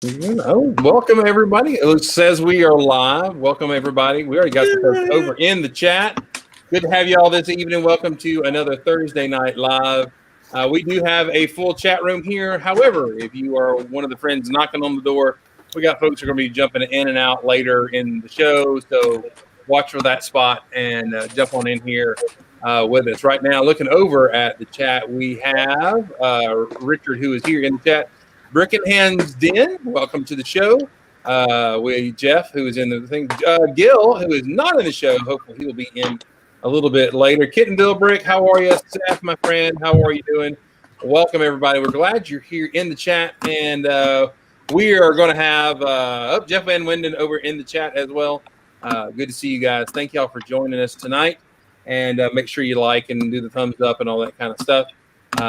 Oh, welcome everybody. It says we are live. Welcome everybody. We already got the folks over in the chat. Good to have you all this evening. Welcome to another Thursday night live. We do have a full chat room here. However, if you are one of the friends knocking on the door, we got folks who are going to be jumping in and out later in the show. So watch for that spot and jump on in here with us. Right now, looking over at the chat, we have Richard, who is here in the chat. Brickenhand's Den, welcome to the show. We Jeff, who is in the thing. Gil, who is not in the show. Hopefully, he will be in a little bit later. Kitten Dilbrick, how are you? Seth, my friend, how are you doing? Welcome, everybody. We're glad you're here in the chat. And we are going to have Jeff Van Winden over in the chat as well. Good to see you guys. Thank y'all for joining us tonight. And make sure you like and do the thumbs up and all that kind of stuff.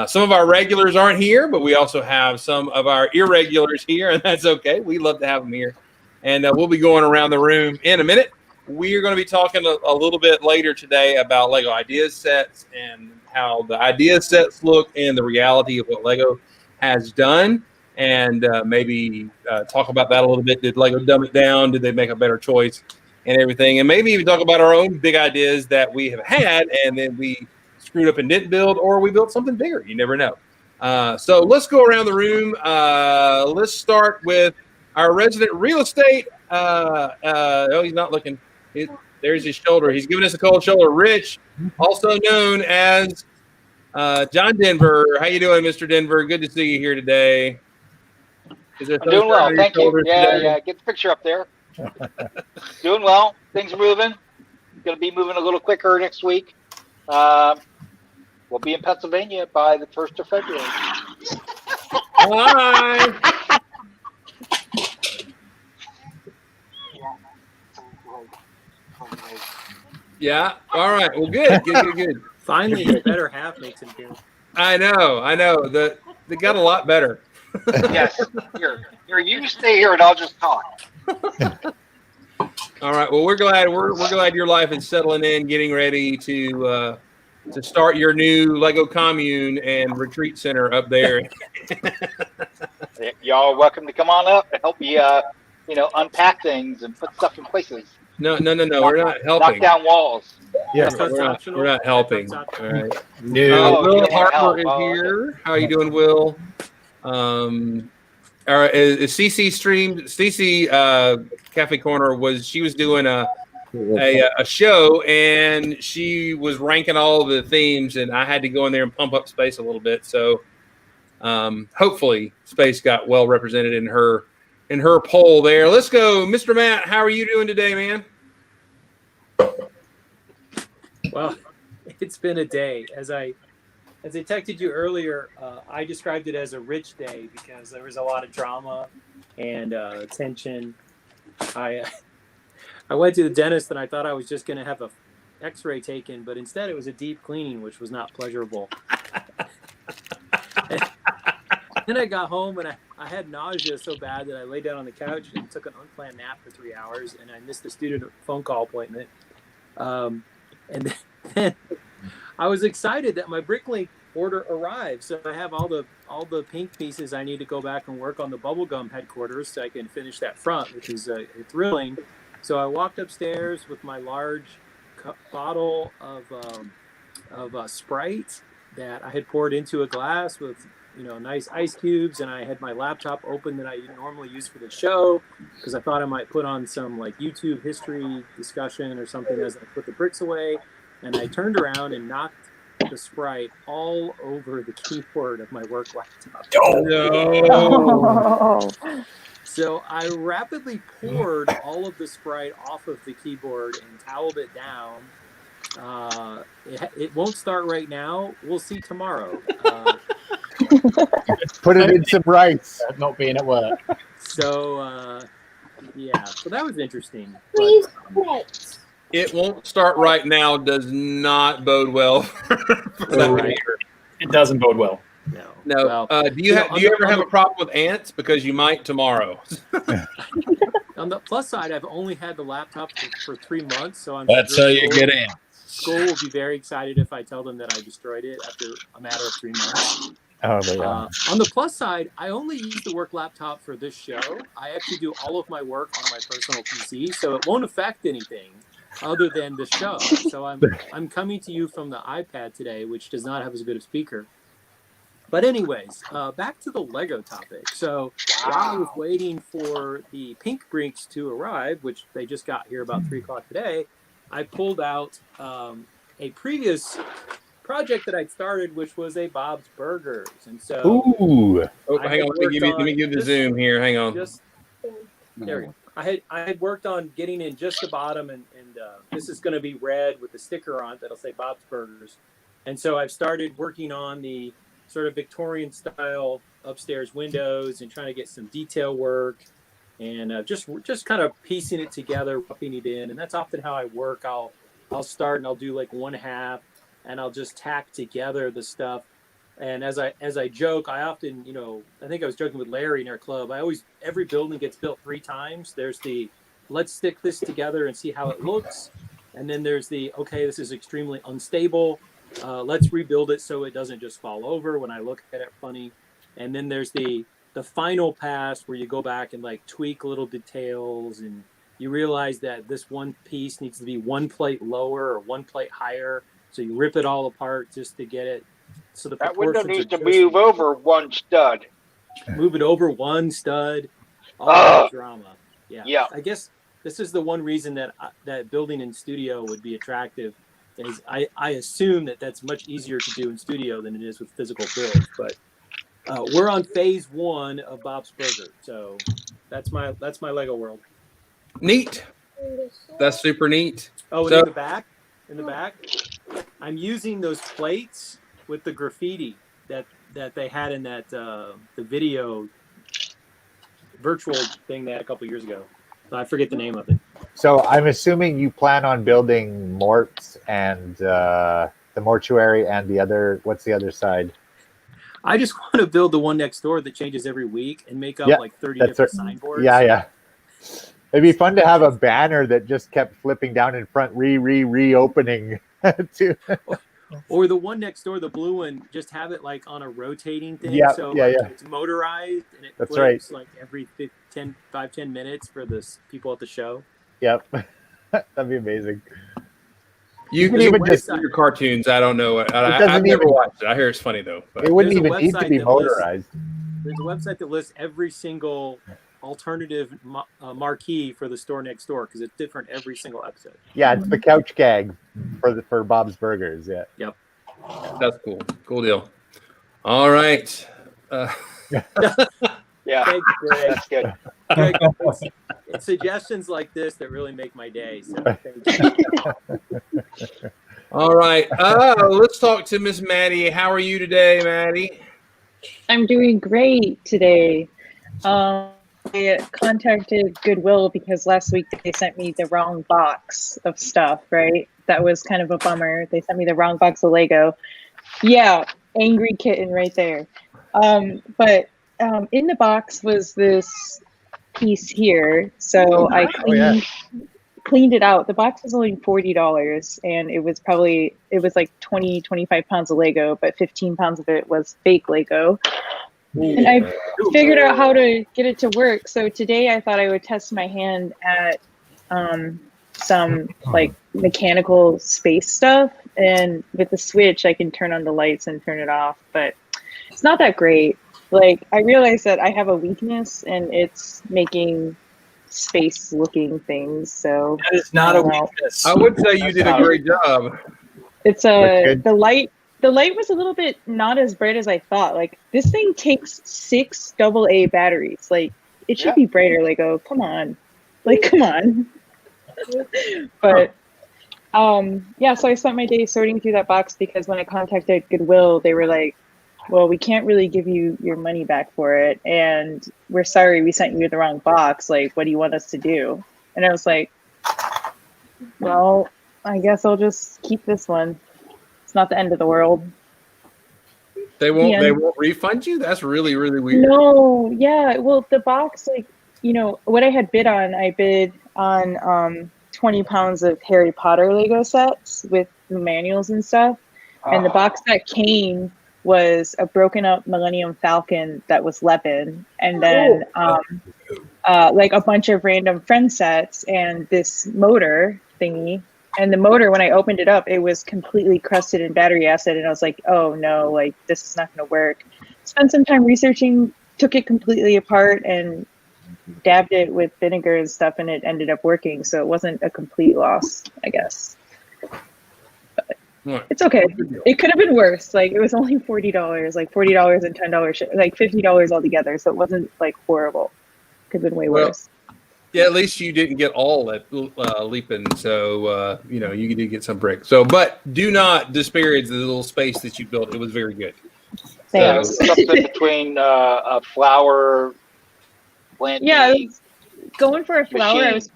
Some of our regulars aren't here, but we also have some of our irregulars here, and that's okay. We love to have them here. And we'll be going around the room in a minute. We're going to be talking a little bit later today about Lego idea sets and how the idea sets look and the reality of what Lego has done. And maybe talk about that a little bit. Did Lego dumb it down? Did they make a better choice and everything? And maybe even talk about our own big ideas that we have had and then we screwed up and didn't build, or we built something bigger. You never know. So let's go around the room. Let's start with our resident real estate. Oh, he's not looking. There's his shoulder. He's giving us a cold shoulder. Rich, also known as John Denver. How you doing, Mr. Denver? Good to see you here today. I'm doing well. Thank you. Yeah. Get the picture up there. Doing well. Things are moving. Going to be moving a little quicker next week. We'll be in Pennsylvania by the 1st of February. Hi. Yeah. All right. Well, good. Finally, the better half makes him feel. I know. They got a lot better. Yes. Here, you stay here and I'll just talk. All right. Well, we're glad your life is settling in, getting ready to start your new Lego commune and retreat center up there. Y'all are welcome to come on up and help me, unpack things and put stuff in places. No. We're not helping. Knock down walls. Yeah, we're not helping. All right. No. Will Harper is here. How are you doing, Will? All right. Is CC streamed? CC Cafe Corner was doing a show, and she was ranking all the themes, and I had to go in there and pump up space a little bit. So hopefully space got well represented in her poll there. Let's go, Mr. Matt. How are you doing today, man? Well, it's been a day. As I texted you earlier, I described it as a rich day because there was a lot of drama and tension. I went to the dentist and I thought I was just going to have a X-ray taken, but instead it was a deep cleaning, which was not pleasurable. Then I got home and I had nausea so bad that I lay down on the couch and took an unplanned nap for 3 hours, and I missed a student phone call appointment. And then I was excited that my Bricklink order arrived, so I have all the pink pieces I need to go back and work on the bubblegum headquarters so I can finish that front, which is thrilling. So I walked upstairs with my large bottle of Sprite that I had poured into a glass with nice ice cubes, and I had my laptop open that I normally use for the show because I thought I might put on some like YouTube history discussion or something as I put the bricks away, and I turned around and knocked the Sprite all over the keyboard of my work laptop. Oh no! So I rapidly poured all of the Sprite off of the keyboard and toweled it down. It won't start right now. We'll see tomorrow. Put it in some rice. Not being at work. So so that was interesting. Please, It won't start right now does not bode well for that Right. It doesn't bode well. No. Well, Do you ever have a problem with ants? Because you might tomorrow. on the plus side, I've only had the laptop for 3 months, so I'm That's sure how you get in. School will be very excited if I tell them that I destroyed it after a matter of 3 months. Oh, but yeah. On the plus side, I only use the work laptop for this show. I actually do all of my work on my personal PC, so it won't affect anything other than the show. So I'm coming to you from the iPad today, which does not have as good a speaker. But anyways, back to the Lego topic. So while I was waiting for the Pink Brinks to arrive, which they just got here about 3 o'clock today, I pulled out a previous project that I'd started, which was a Bob's Burgers. And so Ooh. Oh, hang on. Let me give the zoom here. Hang on. There we go. I had worked on getting in just the bottom, and this is going to be red with the sticker on it that'll say Bob's Burgers. And so I've started working on the sort of Victorian style upstairs windows and trying to get some detail work and just kind of piecing it together, roughing it in. And that's often how I work. I'll start and I'll do like one half and I'll just tack together the stuff. And as I joke, I often, I think I was joking with Larry in our club. Every building gets built 3 times. There's the, let's stick this together and see how it looks. And then there's the, okay, this is extremely unstable. Let's rebuild it so it doesn't just fall over when I look at it funny. And then there's the final pass where you go back and like tweak little details and you realize that this one piece needs to be 1 plate lower or 1 plate higher. So you rip it all apart just to get it. So that window needs to move over 1 stud. Move it over 1 stud. All that drama. Yeah. I guess this is the one reason that building in studio would be attractive. Is I assume that that's much easier to do in studio than it is with physical builds. But we're on phase 1 of Bob's Burger, so that's my Lego world. Neat. That's super neat. Oh, and in the back, I'm using those plates with the graffiti that they had in that the video virtual thing they had a couple years ago. I forget the name of it. So I'm assuming you plan on building Mort's and the mortuary and the other. What's the other side? I just want to build the one next door that changes every week and make up like 30 different signboards. Yeah. It'd be fun to have a banner that just kept flipping down in front, reopening. Or the one next door, the blue one, just have it like on a rotating thing. Yeah, so yeah. It's motorized and it That's flips like every 10 minutes for the people at the show. Yep. That'd be amazing. You can even just your cartoons. I don't know. I've never watched it. I hear it's funny though. But. It wouldn't even need to be motorized. There's a website that lists every single alternative marquee for the store next door because it's different every single episode. Yeah, it's the couch gag for Bob's Burgers. Yeah. Yep. That's cool. Cool deal. All right. Yeah, Thanks, Greg. That's good. Greg, it's suggestions like this that really make my day. So thank you. All right. Let's talk to Miss Maddie. How are you today, Maddie? I'm doing great today. I contacted Goodwill because last week they sent me the wrong box of stuff, right? That was kind of a bummer. They sent me the wrong box of Lego. Yeah, angry kitten right there. But in the box was this piece here. So I cleaned it out. The box was only $40 and it was like 20, 25 pounds of Lego, but 15 pounds of it was fake Lego. And I figured out how to get it to work. So today I thought I would test my hand at some like mechanical space stuff. And with the switch, I can turn on the lights and turn it off. But it's not that great. Like I realized that I have a weakness and it's making space looking things. So that is not a weakness. I would say you did a great job. It's the light was a little bit not as bright as I thought. Like this thing takes 6 AA batteries. Like it should be brighter. Like, oh, come on. Like, come on. But so I spent my day sorting through that box because when I contacted Goodwill, they were like, well, we can't really give you your money back for it. And we're sorry we sent you the wrong box. Like, what do you want us to do? And I was like, well, I guess I'll just keep this one. It's not the end of the world. They won't refund you? That's really, really weird. No, yeah. Well, the box, like, what I had bid on, I bid on 20 pounds of Harry Potter Lego sets with the manuals and stuff. And the box that came was a broken up Millennium Falcon that was Levin, and then like a bunch of random friend sets and this motor thingy. And the motor, when I opened it up, it was completely crusted in battery acid, and I was like, oh no, like this is not going to work. Spent some time researching, took it completely apart and dabbed it with vinegar and stuff, and it ended up working. So it wasn't a complete loss, I guess. But it's okay. It could have been worse. Like it was only $40, like $40 and $10, like $50 altogether. So it wasn't like horrible. Could have been way worse. Yeah, at least you didn't get all that leaping. So, you know, you did get some brick. So, but do not disparage the little space that you built. It was very good. Thanks. Something between a flower planting. Yeah, I was going for a flower. machine. I was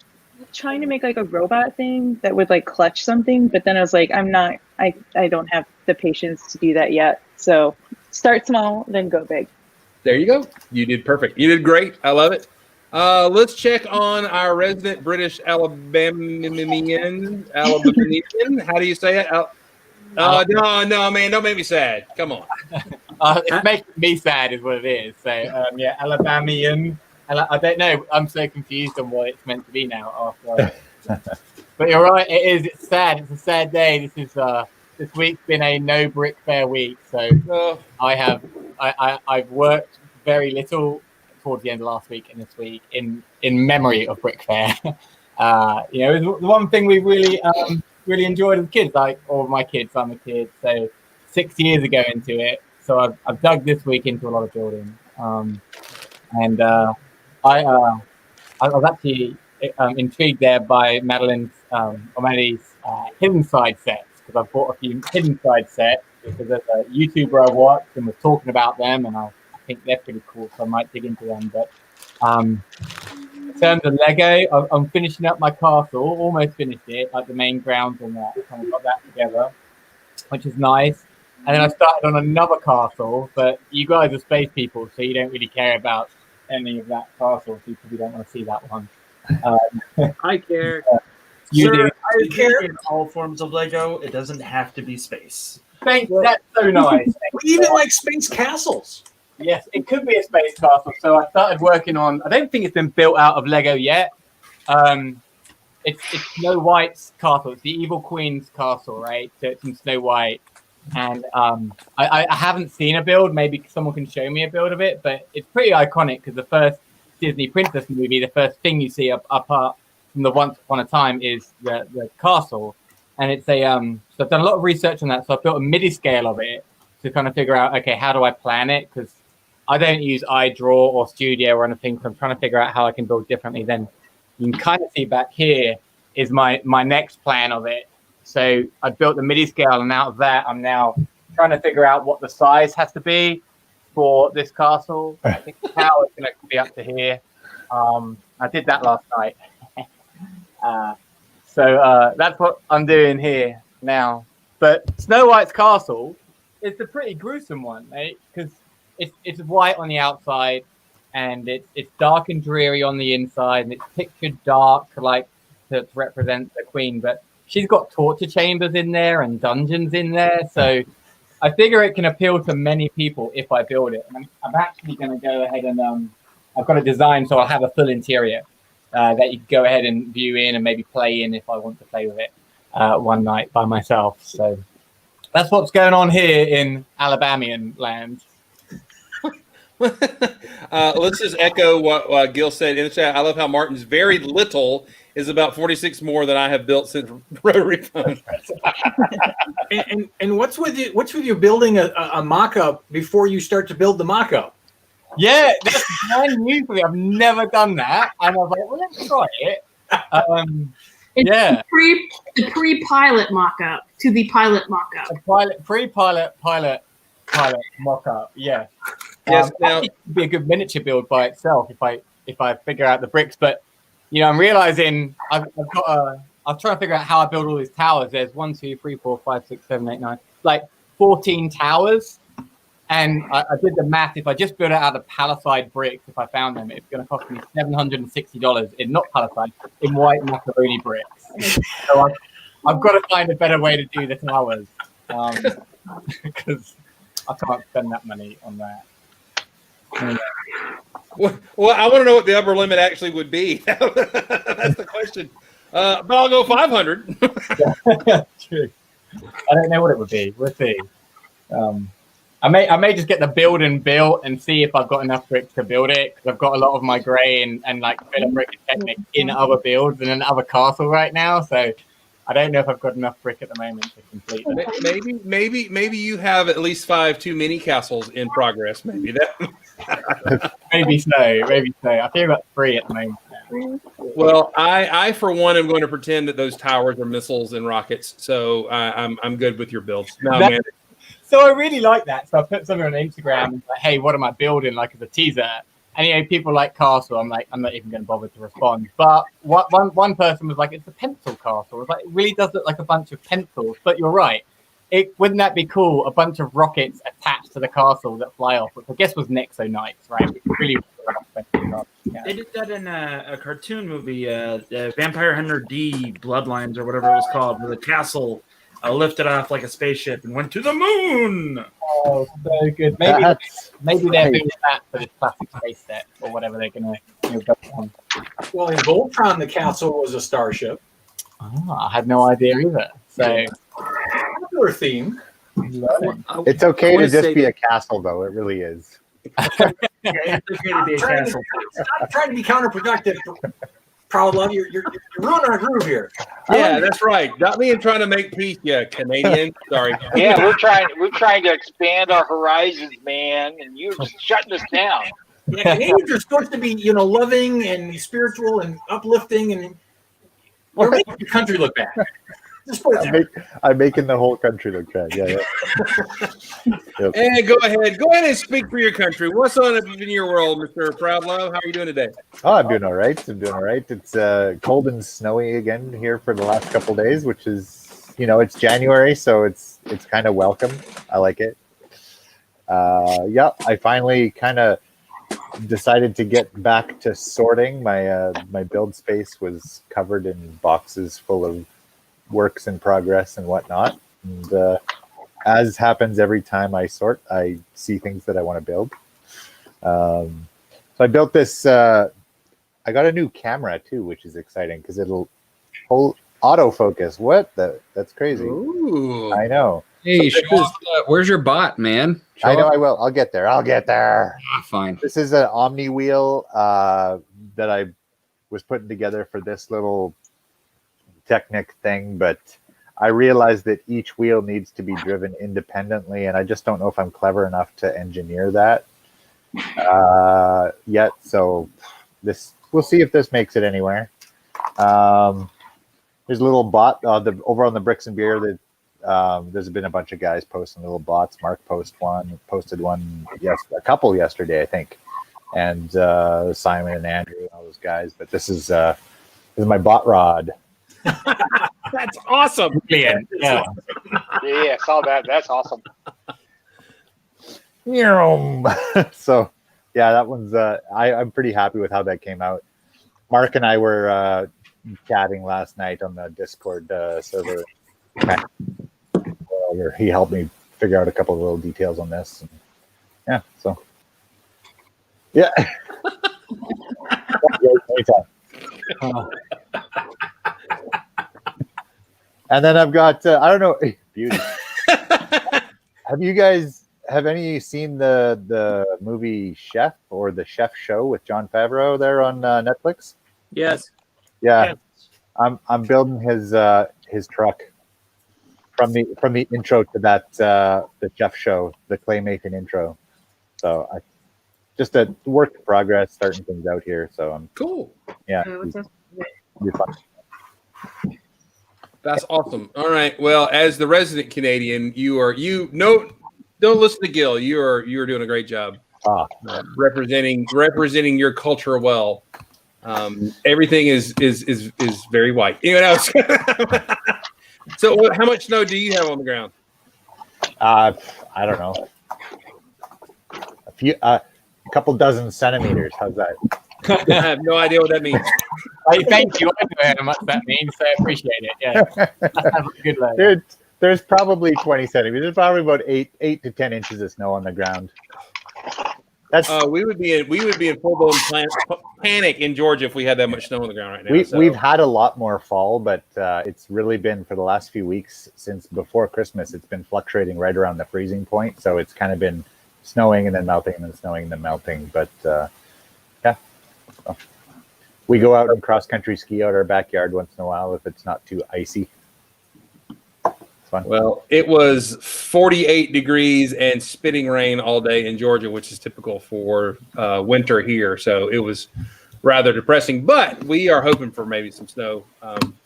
trying to make like a robot thing that would like clutch something, but then I was like, I don't have the patience to do that yet. So start small, then go big. There you go. You did perfect. You did great. I love it. Let's check on our resident British Alabamian. How do you say it? No, man, don't make me sad. Come on. It's making me sad is what it is. So, yeah, Alabamian. I don't know. I'm so confused on what it's meant to be now. But you're right. It is. It's sad. It's a sad day. This week's been a no brick fair week. So I've worked very little towards the end of last week and this week in memory of brick fair. You know, it was the one thing we really enjoyed as kids. Like all of my kids, I'm a kid. So 6 years ago into it. So I've dug this week into a lot of building. And I was actually intrigued there by Madeline's hidden side sets, because I bought a few hidden side sets because there's a YouTuber I watched and was talking about them, and I think they're pretty cool, so I might dig into them. But in terms of Lego, I'm finishing up my castle, almost finished it, like the main grounds and that. Kind of got that together, which is nice. And then I started on another castle, but you guys are space people, so you don't really care about any of that castle, so you probably don't want to see that one. I care. You do. I care in all forms of Lego. It doesn't have to be space. Thanks, that's so nice. We even like space castles. Yes, it could be a space castle. So I started working on. I don't think it's been built out of Lego yet. It's Snow White's castle. It's the Evil Queen's castle, right? So it's in Snow White, and I haven't seen a build. Maybe someone can show me a build of it, but it's pretty iconic because the first Disney Princess movie, the first thing you see apart from the Once Upon a Time is the castle, and it's a. So I've done a lot of research on that. So I built a MIDI scale of it to kind of figure out, okay, how do I plan it? Because I don't use iDraw or Studio or anything, so I'm trying to figure out how I can build differently. Then you can kind of see back here is my next plan of it. So I built the MIDI scale, and out of that, I'm now trying to figure out what the size has to be for this castle. I think the tower is going to be up to here. I did that last night. So that's what I'm doing here now. But Snow White's castle is a pretty gruesome one, mate, because it's white on the outside, and it's dark and dreary on the inside, and it's pictured dark, like to represent the queen. But she's got torture chambers in there and dungeons in there, so I figure it can appeal to many people if I build it. And I'm actually going to go ahead and I've got a design, so I'll have a full interior that you can go ahead and view in and maybe play in if I want to play with it one night by myself. So that's what's going on here in Alabamian land. Let's just echo what Gil said in the chat. I love how Martin's very little is about 46 more than I have built since Rotary Phone. and what's with you building a mock-up before you start to build the mock-up? Yeah, that's brand new for me. I've never done that, and I was like, well, let's try it. It's the pre-pilot mock-up to the pilot mock-up. Pre-pilot mock-up. Yeah. Yes. Now, it could be a good miniature build by itself if I figure out the bricks. But you know, I'm realizing I'm trying to figure out how I build all these towers. There's 1, 2, 3, 4, 5, 6, 7, 8, 9, like 14 towers. And I did the math. If I just build it out of palisade bricks, if I found them, it's going to cost me $760 in not palisade, in white macaroni bricks. So I've got to find a better way to do the towers, because I can't spend that money on that. Well, I want to know what the upper limit actually would be. That's the question. But I'll go 500. True. I don't know what it would be. We'll see. I may just get the building built and see if I've got enough bricks to build it, because I've got a lot of my grey and like Villa Brick Technic in other builds and another castle right now. So I don't know if I've got enough brick at the moment to complete it. Maybe you have at least 5 too many castles in progress. Maybe that. Maybe so. I feel about 3 at the moment. Well, I for one am going to pretend that those towers are missiles and rockets. So I'm good with your builds. No, man. So I really like that. So I put something on Instagram, like, hey, what am I building? Like as a teaser. And people like castle. I'm like, I'm not even going to bother to respond. But one person was like, it's a pencil castle. I was like, it really does look like a bunch of pencils. But you're right. Wouldn't that be cool? A bunch of rockets attached to the castle that fly off, which I guess was Nexo Knights, right? Which really yeah. They did that in a cartoon movie, Vampire Hunter D Bloodlines or whatever it was called, where the castle lifted off like a spaceship and went to the moon. Oh, so good. Maybe they're doing that for this classic space set or whatever they're going to go on. Well, in Voltron, the castle was a starship. Oh, I had no idea either. So, popular theme. It's okay to just be a castle, though. It really is. Yeah, it's okay to be a castle. Stop trying to be counterproductive. Proud love, you're ruining our groove here. Yeah, that's right. Not me and trying to make peace, yeah, Canadian. Sorry. Yeah, we're trying to expand our horizons, man, and you're just shutting us down. Yeah, Canadians are supposed to be, loving and spiritual and uplifting, and we're making your country look bad. I'm making the whole country look bad. Yeah. Yep. And go ahead and speak for your country. What's on in your world, Mr. Proudlove? How are you doing today? Oh, I'm doing all right. It's cold and snowy again here for the last couple of days, which is, it's January, so it's kind of welcome. I like it. I finally kind of decided to get back to sorting. My build space was covered in boxes full of works in progress and whatnot. And as happens every time I sort, I see things that I want to build. So I built this. I got a new camera too, which is exciting because it'll hold autofocus. That's crazy. Ooh. I know. Hey, where's your bot, man? I know. I will. I'll get there. Fine. This is an Omni wheel that I was putting together for this little Technic thing, but I realized that each wheel needs to be driven independently, and I just don't know if I'm clever enough to engineer that yet. So we'll see if this makes it anywhere. There's a little bot over on the Bricks and Beer that there's been a bunch of guys posting little bots. Mark posted one a couple yesterday, I think, and Simon and Andrew and all those guys. But this is my bot rod. That's awesome. Yeah. Yeah, I saw that. That's awesome. So, yeah, that one's. I'm pretty happy with how that came out. Mark and I were chatting last night on the Discord server. Where he helped me figure out a couple of little details on this. And, yeah. So. Yeah. Anytime. And then I've got, I don't know, beauty. Have any seen the movie Chef or the Chef Show with Jon Favreau there on Netflix? Yes. Yeah. Yes. I'm building his truck from the intro to that the Chef Show, the claymation intro. So just a work in progress, starting things out here. So I'm cool. Yeah. It'll be fun. That's awesome. All right. Well, as the resident Canadian, don't listen to Gil. You are doing a great job representing your culture well. Everything is very white. Anyone else? So, how much snow do you have on the ground? I don't know. A couple dozen centimeters. How's that? I have no idea what that means. Thank you. I don't know how much that means, so I appreciate it. Yeah, that's a good load. Dude, There's probably 20 centimeters. There's probably about 8 to 10 inches of snow on the ground. That's we would be in full blown panic in Georgia if we had that much snow on the ground right now. we've had a lot more fall, but it's really been for the last few weeks since before Christmas. It's been fluctuating right around the freezing point, so it's kind of been snowing and then melting and then snowing and then melting. But yeah, so we go out and cross country ski out our backyard once in a while if it's not too icy. Fun. Well, it was 48 degrees and spitting rain all day in Georgia, which is typical for winter here. So it was rather depressing, but we are hoping for maybe some snow.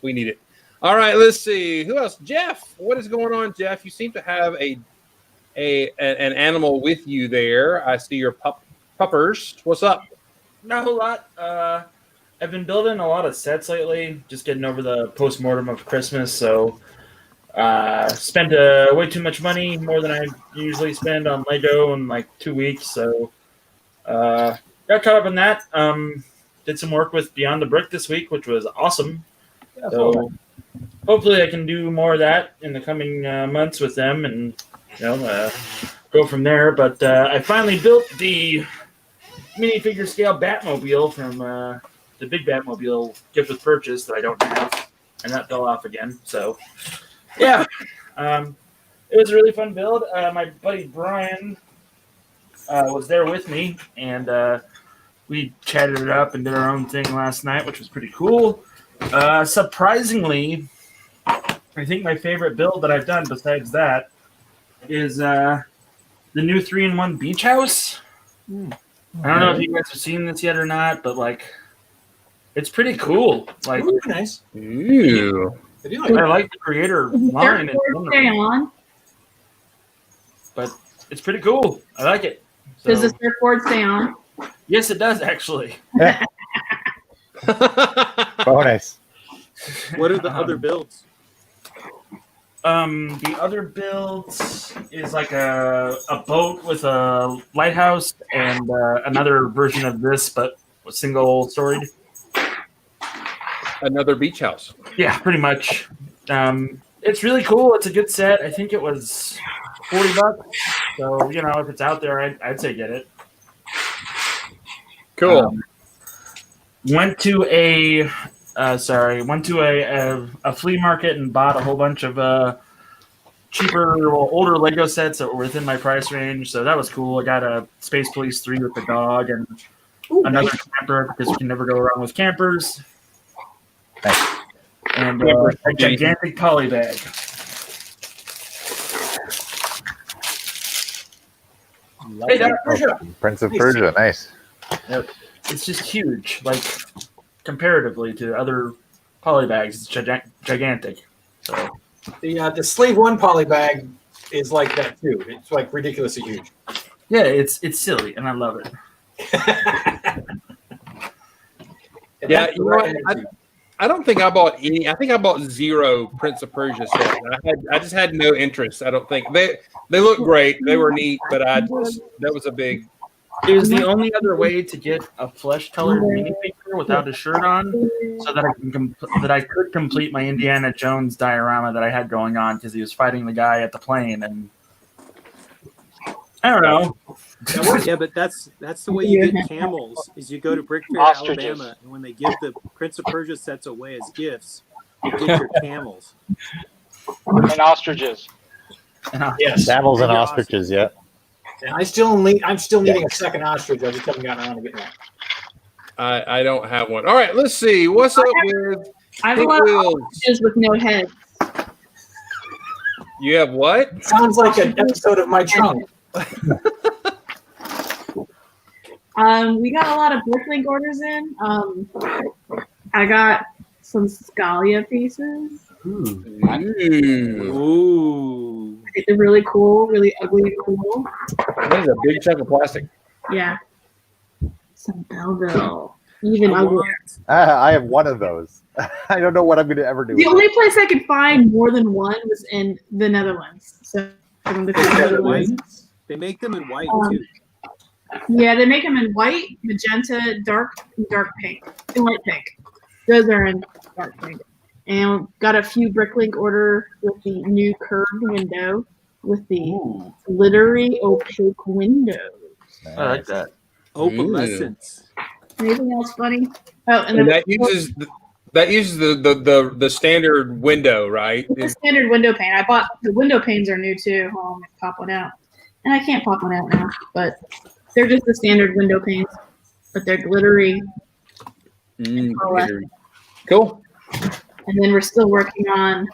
We need it. All right, let's see. Who else? Jeff, what is going on, Jeff? You seem to have an animal with you there. I see your puppers. What's up? Not a whole lot. I've been building a lot of sets lately, just getting over the post-mortem of Christmas, so spent way too much money, more than I usually spend on Lego in like 2 weeks. So got caught up in that. Did some work with Beyond the Brick this week, which was awesome. Yeah, so hopefully I can do more of that in the coming months with them, and go from there. But I finally built the minifigure scale Batmobile from the big Batmobile gift with purchase that I don't have, and that fell off again. So. Yeah, it was a really fun build. My buddy Brian was there with me, and we chatted it up and did our own thing last night, which was pretty cool. Surprisingly, I think my favorite build that I've done besides that is the new 3-in-1 beach house. I don't know if you guys have seen this yet or not, but like, it's pretty cool. Like, Ooh, nice. Ooh. I like the creator line, but it's pretty cool. I like it. So, does the surfboard stay on? Yes, it does actually. Bonus. What are the other builds? The other builds is like a boat with a lighthouse and another version of this, but single storied. Another beach house. Yeah, pretty much. It's really cool. It's a good set. I think it was $40. So, if it's out there, I'd say get it. Cool. Went to a flea market and bought a whole bunch of cheaper, older Lego sets that were within my price range. So that was cool. I got a Space Police 3 with the dog and another camper, because you can never go wrong with campers. And a gigantic poly bag. Hey, Prince of Persia, nice. It's just huge, like comparatively to other poly bags. It's gigantic. So The Slave 1 poly bag is like that too. It's like ridiculously huge. yeah, it's silly, and I love it. Yeah, I don't think I bought any. I think I bought 0 Prince of Persia sets. I just had no interest. I don't think they look great. They were neat, but that was a big. It was the only other way to get a flesh-colored minifigure without a shirt on, so that I could complete my Indiana Jones diorama that I had going on, because he was fighting the guy at the plane, and I don't know. Yeah, but that's the way you get camels. Is you go to Brick Fair, Alabama, and when they give the Prince of Persia sets away as gifts, you get your camels and ostriches. Yes, Camels and ostriches. Yeah. And I'm still needing a second ostrich. I just haven't gotten around to getting that. I don't have one. All right, let's see. What's up with? I have a lot of ostriches with no heads. You have what? Sounds like an episode of My Trunk. We got a lot of Bricklink orders in. I got some Scalia pieces. Ooh. They're really cool, really ugly and cool. That is a big chunk of plastic. Yeah. Some Belleville. Even uglier. I have one of those. I don't know what I'm going to ever do. The only place I could find more than one was in the Netherlands. So they make them in white too. Yeah, they make them in white, magenta, dark pink, and light pink. Those are in dark pink. and got a few Bricklink order with the new curved window with the glittery opaque windows. I like that. Opalescence. Anything else funny? Oh, and And then that uses the standard window, right? it's a standard window pane. I bought the window panes are new too. Oh, I'm gonna pop one out, and I can't pop one out now, but they're just the standard window panes, but they're glittery. Cool. And then we're still working on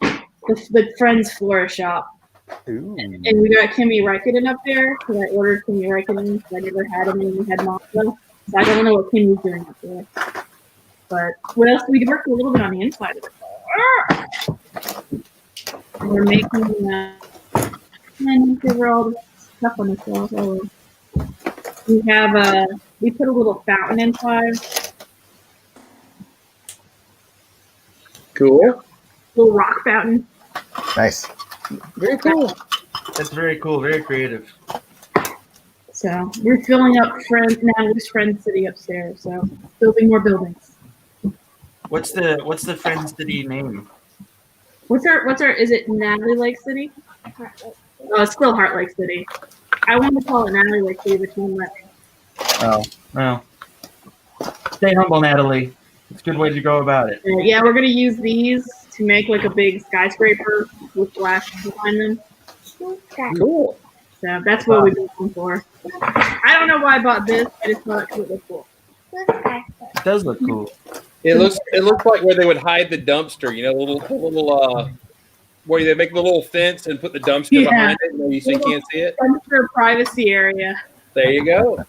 the Friends Flora Shop. Ooh. And we got Kimmy Raikkonen up there because I ordered Kimmy Raikkonen because I never had him when we had Monza. So I don't know what Kimmy's doing up there. But what else? We worked a little bit on the inside of it. And we're making, and figure all the stuff on the shelf. Oh. We have we put a little fountain inside. Cool. Little rock fountain. Nice. Very cool. That's very cool. Very creative. So we're filling up Natalie's Friend City upstairs. So building more buildings. What's the Friend City name? What's our? Is it Natalie Lake City? It's still Heart Lake City. I want to call it Natalie Lake City, but you won't let me. Oh, well. Stay humble, Natalie. It's a good way to go about it. Yeah, we're gonna use these to make like a big skyscraper with flash behind them. Cool. So that's what we've been looking for. I don't know why I bought this. I just thought it would look cool. It does look cool. It looks like where they would hide the dumpster. You know, little where they make the little fence and put the dumpster behind it, so you can't see it. Dumpster privacy area. There you go.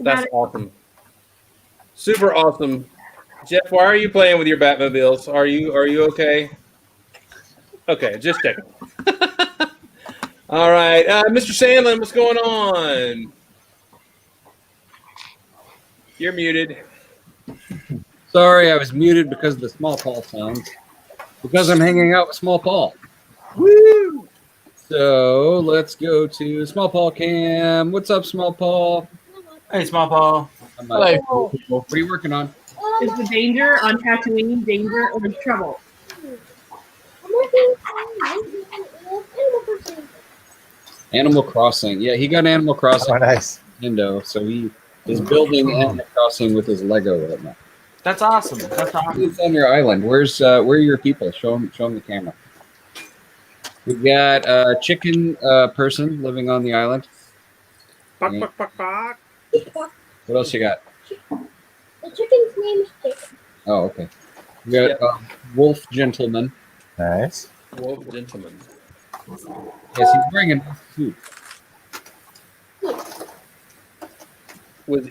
That's awesome. Super awesome. Jeff, why are you playing with your Batmobiles? Are you okay? Okay, just checking. All right, Mr. Sandlin, what's going on? You're muted. Sorry, I was muted because of the Small Paul sounds. Because I'm hanging out with Small Paul. Woo! So let's go to Small Paul Cam. What's up, Small Paul? Hey, Small Paul. Hello. What are you working on? Is the danger on Tatooine danger or trouble? Animal Crossing. Yeah, he got Animal Crossing. Oh, nice. Nintendo, so he is building Animal Crossing with his Lego right now. That's awesome. That's awesome. It's on your island. Where are your people? Show them the camera. We've got a chicken person living on the island. Buck, buck, buck, buck. What else you got? The chicken's name is Chicken. Oh, okay. We got Wolf Gentleman. Nice. Wolf Gentleman. Yes, he's bringing food.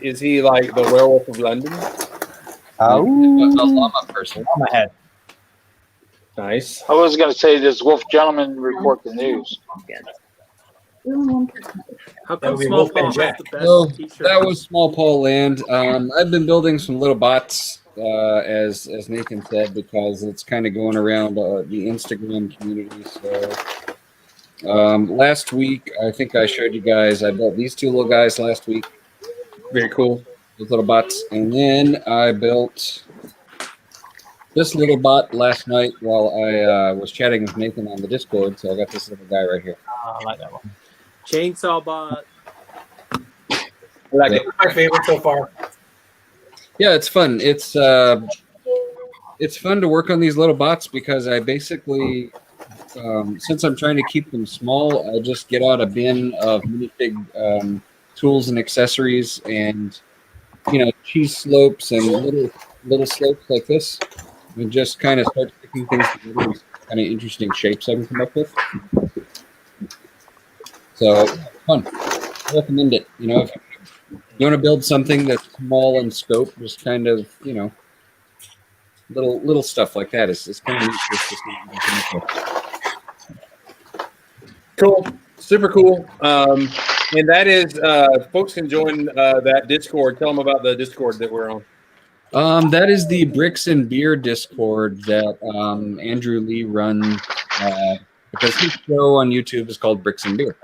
Is he like the Werewolf of London? A llama person. On my head. Nice. I was going to say, does Wolf Gentleman report the news? How That come would be Small Wolf Paul and has Jack. the best So t-shirt? that was Small Paul Land. I've been building some little bots, as Nathan said, because it's kind of going around the Instagram community. So last week, I think I showed you guys, I built these two little guys last week. Very cool. Those little bots. And then I built this little bot last night while I was chatting with Nathan on the Discord. So I got this little guy right here. I like that one. Chainsaw bot. I like it. My favorite so far. Yeah, it's fun. It's fun to work on these little bots because I basically, since I'm trying to keep them small, I just get out a bin of minifig tools and accessories, and cheese slopes and little slopes like this, and just kind of start sticking things together with kind of interesting shapes I can come up with. So fun. I recommend it. If you want to build something that's small in scope, just kind of, little stuff like that is kind of neat. Cool. Super cool. And that is, folks can join that Discord. Tell them about the Discord that we're on. That is the Bricks and Beer Discord that Andrew Lee runs because his show on YouTube is called Bricks and Beer.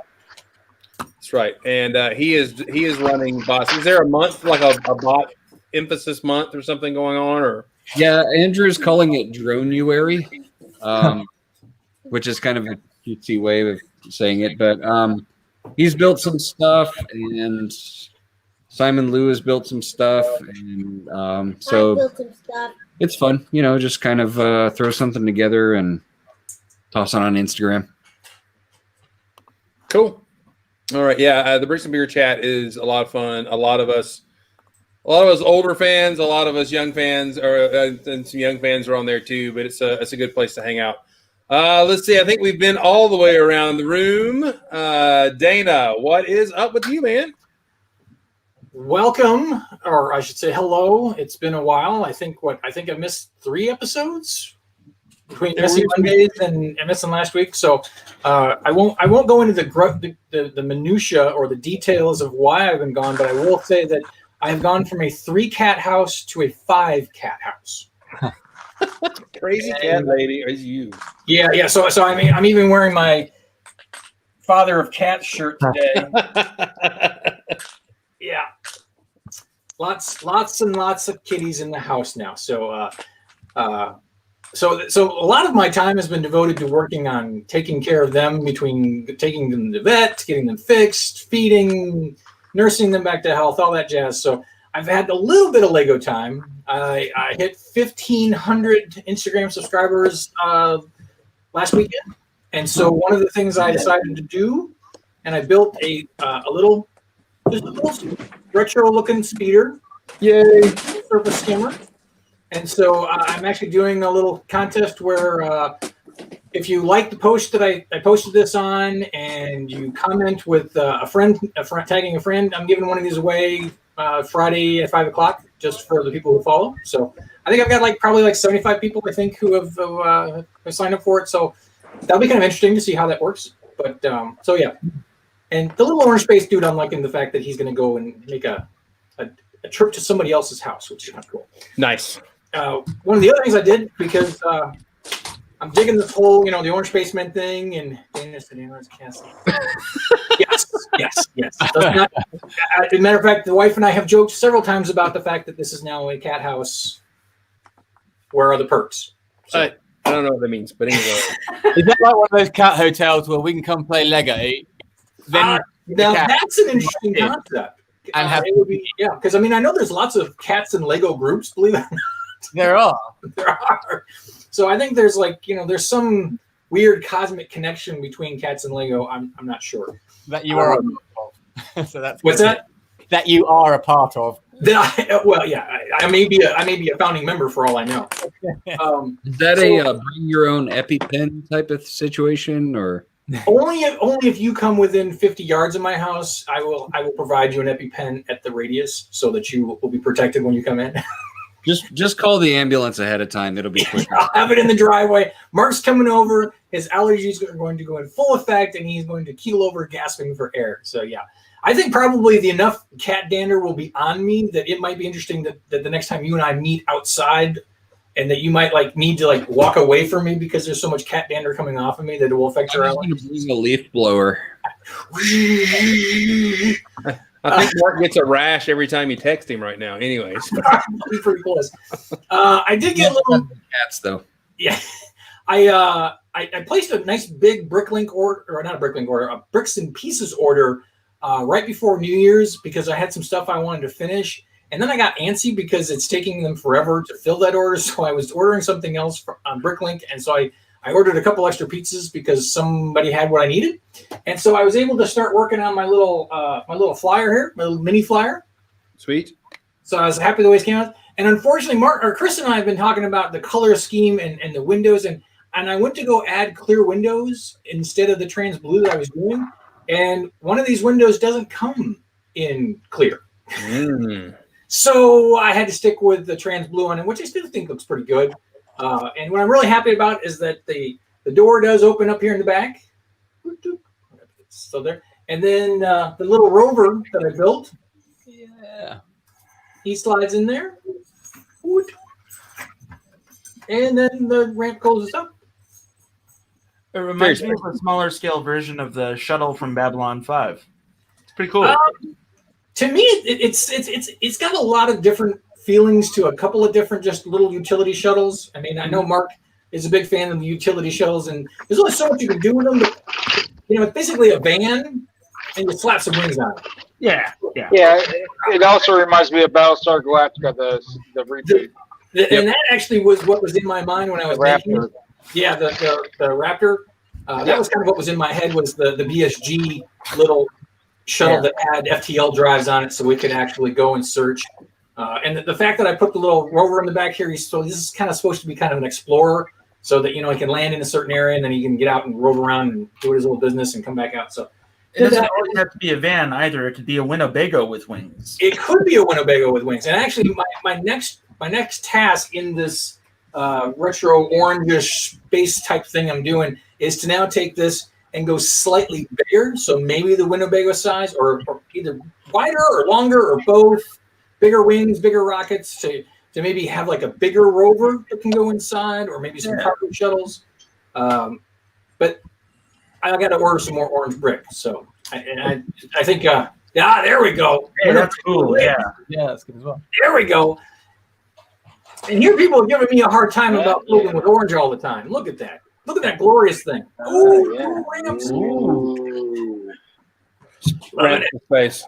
That's right. And he is running bots. Is there a month, like a bot emphasis month or something going on? Or Yeah, Andrew's calling it Dronuary, which is kind of a cutesy way of saying it. But he's built some stuff, and Simon Lou has built some stuff, and so built some stuff. It's fun, just kind of throw something together and toss it on Instagram. Cool. All right. Yeah. The Bricks and Beer chat is a lot of fun. A lot of us older fans, a lot of us young fans, and some young fans are on there too. But it's a good place to hang out. Let's see. I think we've been all the way around the room. Dana, what is up with you, man? Welcome, or I should say hello. It's been a while. I think I missed 3 episodes between missing Mondays and missing last week. So I won't go into the minutia or the details of why I've been gone, but I will say that I've gone from a 3-cat house to a 5-cat house. Crazy cat lady is you. Yeah. So I mean, I'm even wearing my father of cats shirt today. Yeah. Lots and lots of kitties in the house now. So so a lot of my time has been devoted to working on taking care of them, between taking them to the vet, getting them fixed, feeding, nursing them back to health, all that jazz. So I've had a little bit of Lego time. I hit 1,500 Instagram subscribers last weekend. And so one of the things I decided to do, and I built a little retro-looking speeder. Yay! Surface skimmer. And so I'm actually doing a little contest where if you like the post that I posted this on, and you comment with a friend, tagging a friend, I'm giving one of these away Friday at 5 o'clock, just for the people who follow. So I think I've got probably 75 people, I think, who have signed up for it. So that'll be kind of interesting to see how that works. But so yeah. And the little orange space dude, I'm liking the fact that he's going to go and make a trip to somebody else's house, which is kind of cool. Nice. One of the other things I did, because I'm digging this whole, the orange spaceman thing, and Dana's castle. Yes. As a matter of fact, the wife and I have joked several times about the fact that this is now a cat house. Where are the perks? So, I don't know what that means, but anyway. Is that like one of those cat hotels where we can come play Lego? Now that's an interesting concept. And it would be, because I know there's lots of cats and Lego groups, believe it or not. There are. So I think there's there's some weird cosmic connection between cats and Lego. I'm not sure. That you are a part of. So that's what's that? That you are a part of. I may be a founding member for all I know. Is that a bring your own EpiPen type of situation, or? Only if you come within 50 yards of my house, I will provide you an EpiPen at the radius so that you will be protected when you come in. Just call the ambulance ahead of time. It'll be quick. I'll have it in the driveway. Mark's coming over. His allergies are going to go in full effect, and he's going to keel over gasping for air. So yeah, I think probably the enough cat dander will be on me that it might be interesting that the next time you and I meet outside, and that you might need to walk away from me because there's so much cat dander coming off of me that it will affect your allergies. I'm going to bring a leaf blower. I think Mark gets a rash every time you text him right now. Anyways, pretty close. I did get a little cats though. Yeah, I placed a nice big Bricklink order, or not a Bricklink order, a Bricks and Pieces order right before New Year's, because I had some stuff I wanted to finish. And then I got antsy because it's taking them forever to fill that order. So I was ordering something else on Bricklink. And so I ordered a couple extra pizzas because somebody had what I needed. And so I was able to start working on my little flyer here, my little mini flyer. Sweet. So I was happy the way it came out. And unfortunately, Chris and I have been talking about the color scheme and the windows. And I went to go add clear windows instead of the trans blue that I was doing. And one of these windows doesn't come in clear. So I had to stick with the trans blue on it, which I still think looks pretty good. And what I'm really happy about is that the door does open up here in the back. So there. And then the little rover that I built, he slides in there. And then the ramp closes up. It reminds me of a smaller scale version of the shuttle from Babylon 5. It's pretty cool. To me, it's got a lot of different feelings to a couple of different just little utility shuttles. I mean, I know Mark is a big fan of the utility shuttles, and there's only so much you can do with them. But, it's basically a van, and you slap some wings on it. Yeah. It also reminds me of Battlestar Galactica, the reboot. And that actually was what was in my mind when I was making it. Yeah, the Raptor. That was kind of what was in my head, was the BSG little shuttle that had FTL drives on it, so we could actually go and search. And the fact that I put the little rover in the back here, so this is kind of supposed to be kind of an explorer, so that he can land in a certain area and then he can get out and rove around and do his little business and come back out. So it doesn't always have to be a van either. It could be a Winnebago with wings. It could be a Winnebago with wings. And actually, my next task in this retro orangish space type thing I'm doing is to now take this and go slightly bigger. So maybe the Winnebago size, or either wider or longer or both. Bigger wings, bigger rockets to maybe have like a bigger rover that can go inside, or maybe some cargo shuttles. But I got to order some more orange brick. So I think, there we go. Hey, that's cool. Yeah, that's good as well. There we go. And here people are giving me a hard time about building with orange all the time. Look at that. Look at that glorious thing. Ooh, ramps. Ooh. Right in the face.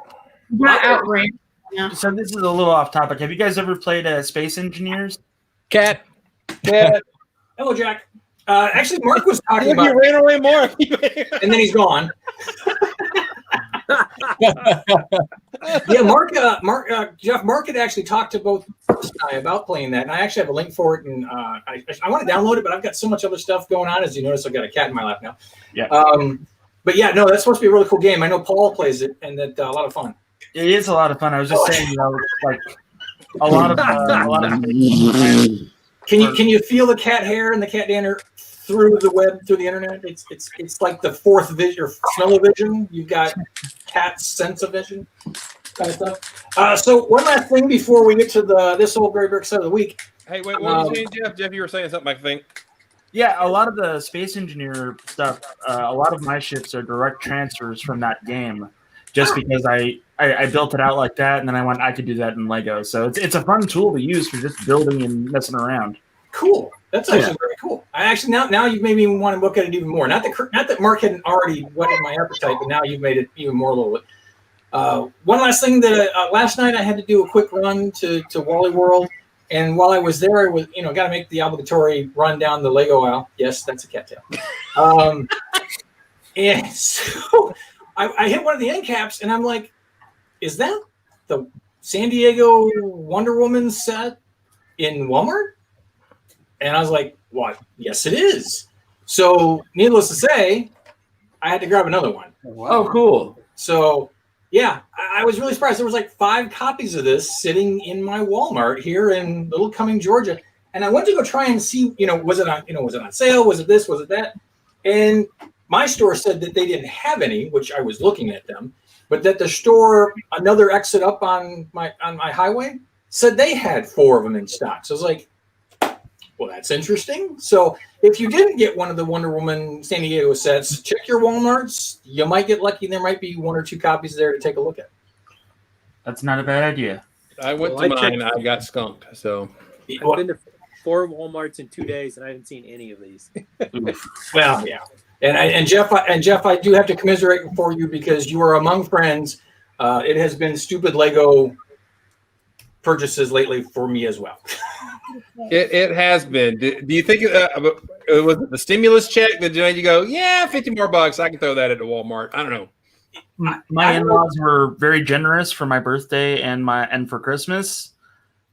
Not outrank. Yeah. So this is a little off topic. Have you guys ever played Space Engineers? Cat. Hello, Jack. Actually, Mark was talking about. You ran away, Mark. And then he's gone. Yeah, Mark had actually talked to both Chris and I about playing that, and I actually have a link for it, and I want to download it, but I've got so much other stuff going on. As you notice, I've got a cat in my lap now. Yeah. But yeah, no, that's supposed to be a really cool game. I know Paul plays it, and that a lot of fun. It is a lot of fun. I was just saying, like a lot of. Can you feel the cat hair and the cat dander through the web, through the internet? It's like the fourth vision or smell-o-vision. You've got cat sense-o-vision kind of stuff. So one last thing before we get to this old Gray Brick set of the week. Hey, wait, what were you saying, Jeff? Jeff, you were saying something, I think. Yeah, a lot of the Space Engineer stuff, a lot of my ships are direct transfers from that game, just because I built it out like that, and then I went, I could do that in Lego. So it's a fun tool to use for just building and messing around. Cool. That's actually very cool. I actually now you've made me want to look at it even more. Not that Mark hadn't already whetted my appetite, but now you've made it even more a little bit. One last thing that last night I had to do a quick run to Wally World, and while I was there, I was got to make the obligatory run down the Lego aisle. Yes, that's a cattail. And so I hit one of the end caps, and I'm like, is that the San Diego Wonder Woman set in Walmart? And I was like, what? Yes, it is. So needless to say, I had to grab another one. Oh, cool. So yeah, I was really surprised. There was like 5 copies of this sitting in my Walmart here in Little Cumming, Georgia. And I went to go try and see, was it on sale? Was it this? Was it that? And my store said that they didn't have any, which I was looking at them, but that the store, another exit up on my highway, said they had 4 of them in stock. So I was like, well, that's interesting. So if you didn't get one of the Wonder Woman San Diego sets, check your Walmarts. You might get lucky. There might be 1 or 2 copies there to take a look at. That's not a bad idea. I went to mine. I got skunked. So I've been to 4 Walmarts in 2 days, and I haven't seen any of these. Well, yeah. And Jeff, I do have to commiserate for you because you are among friends. It has been stupid Lego purchases lately for me as well. It has been. Do you think was it the stimulus check that made you go, yeah, $50 more, I can throw that at the Walmart? I don't know. My in-laws were very generous for my birthday and for Christmas,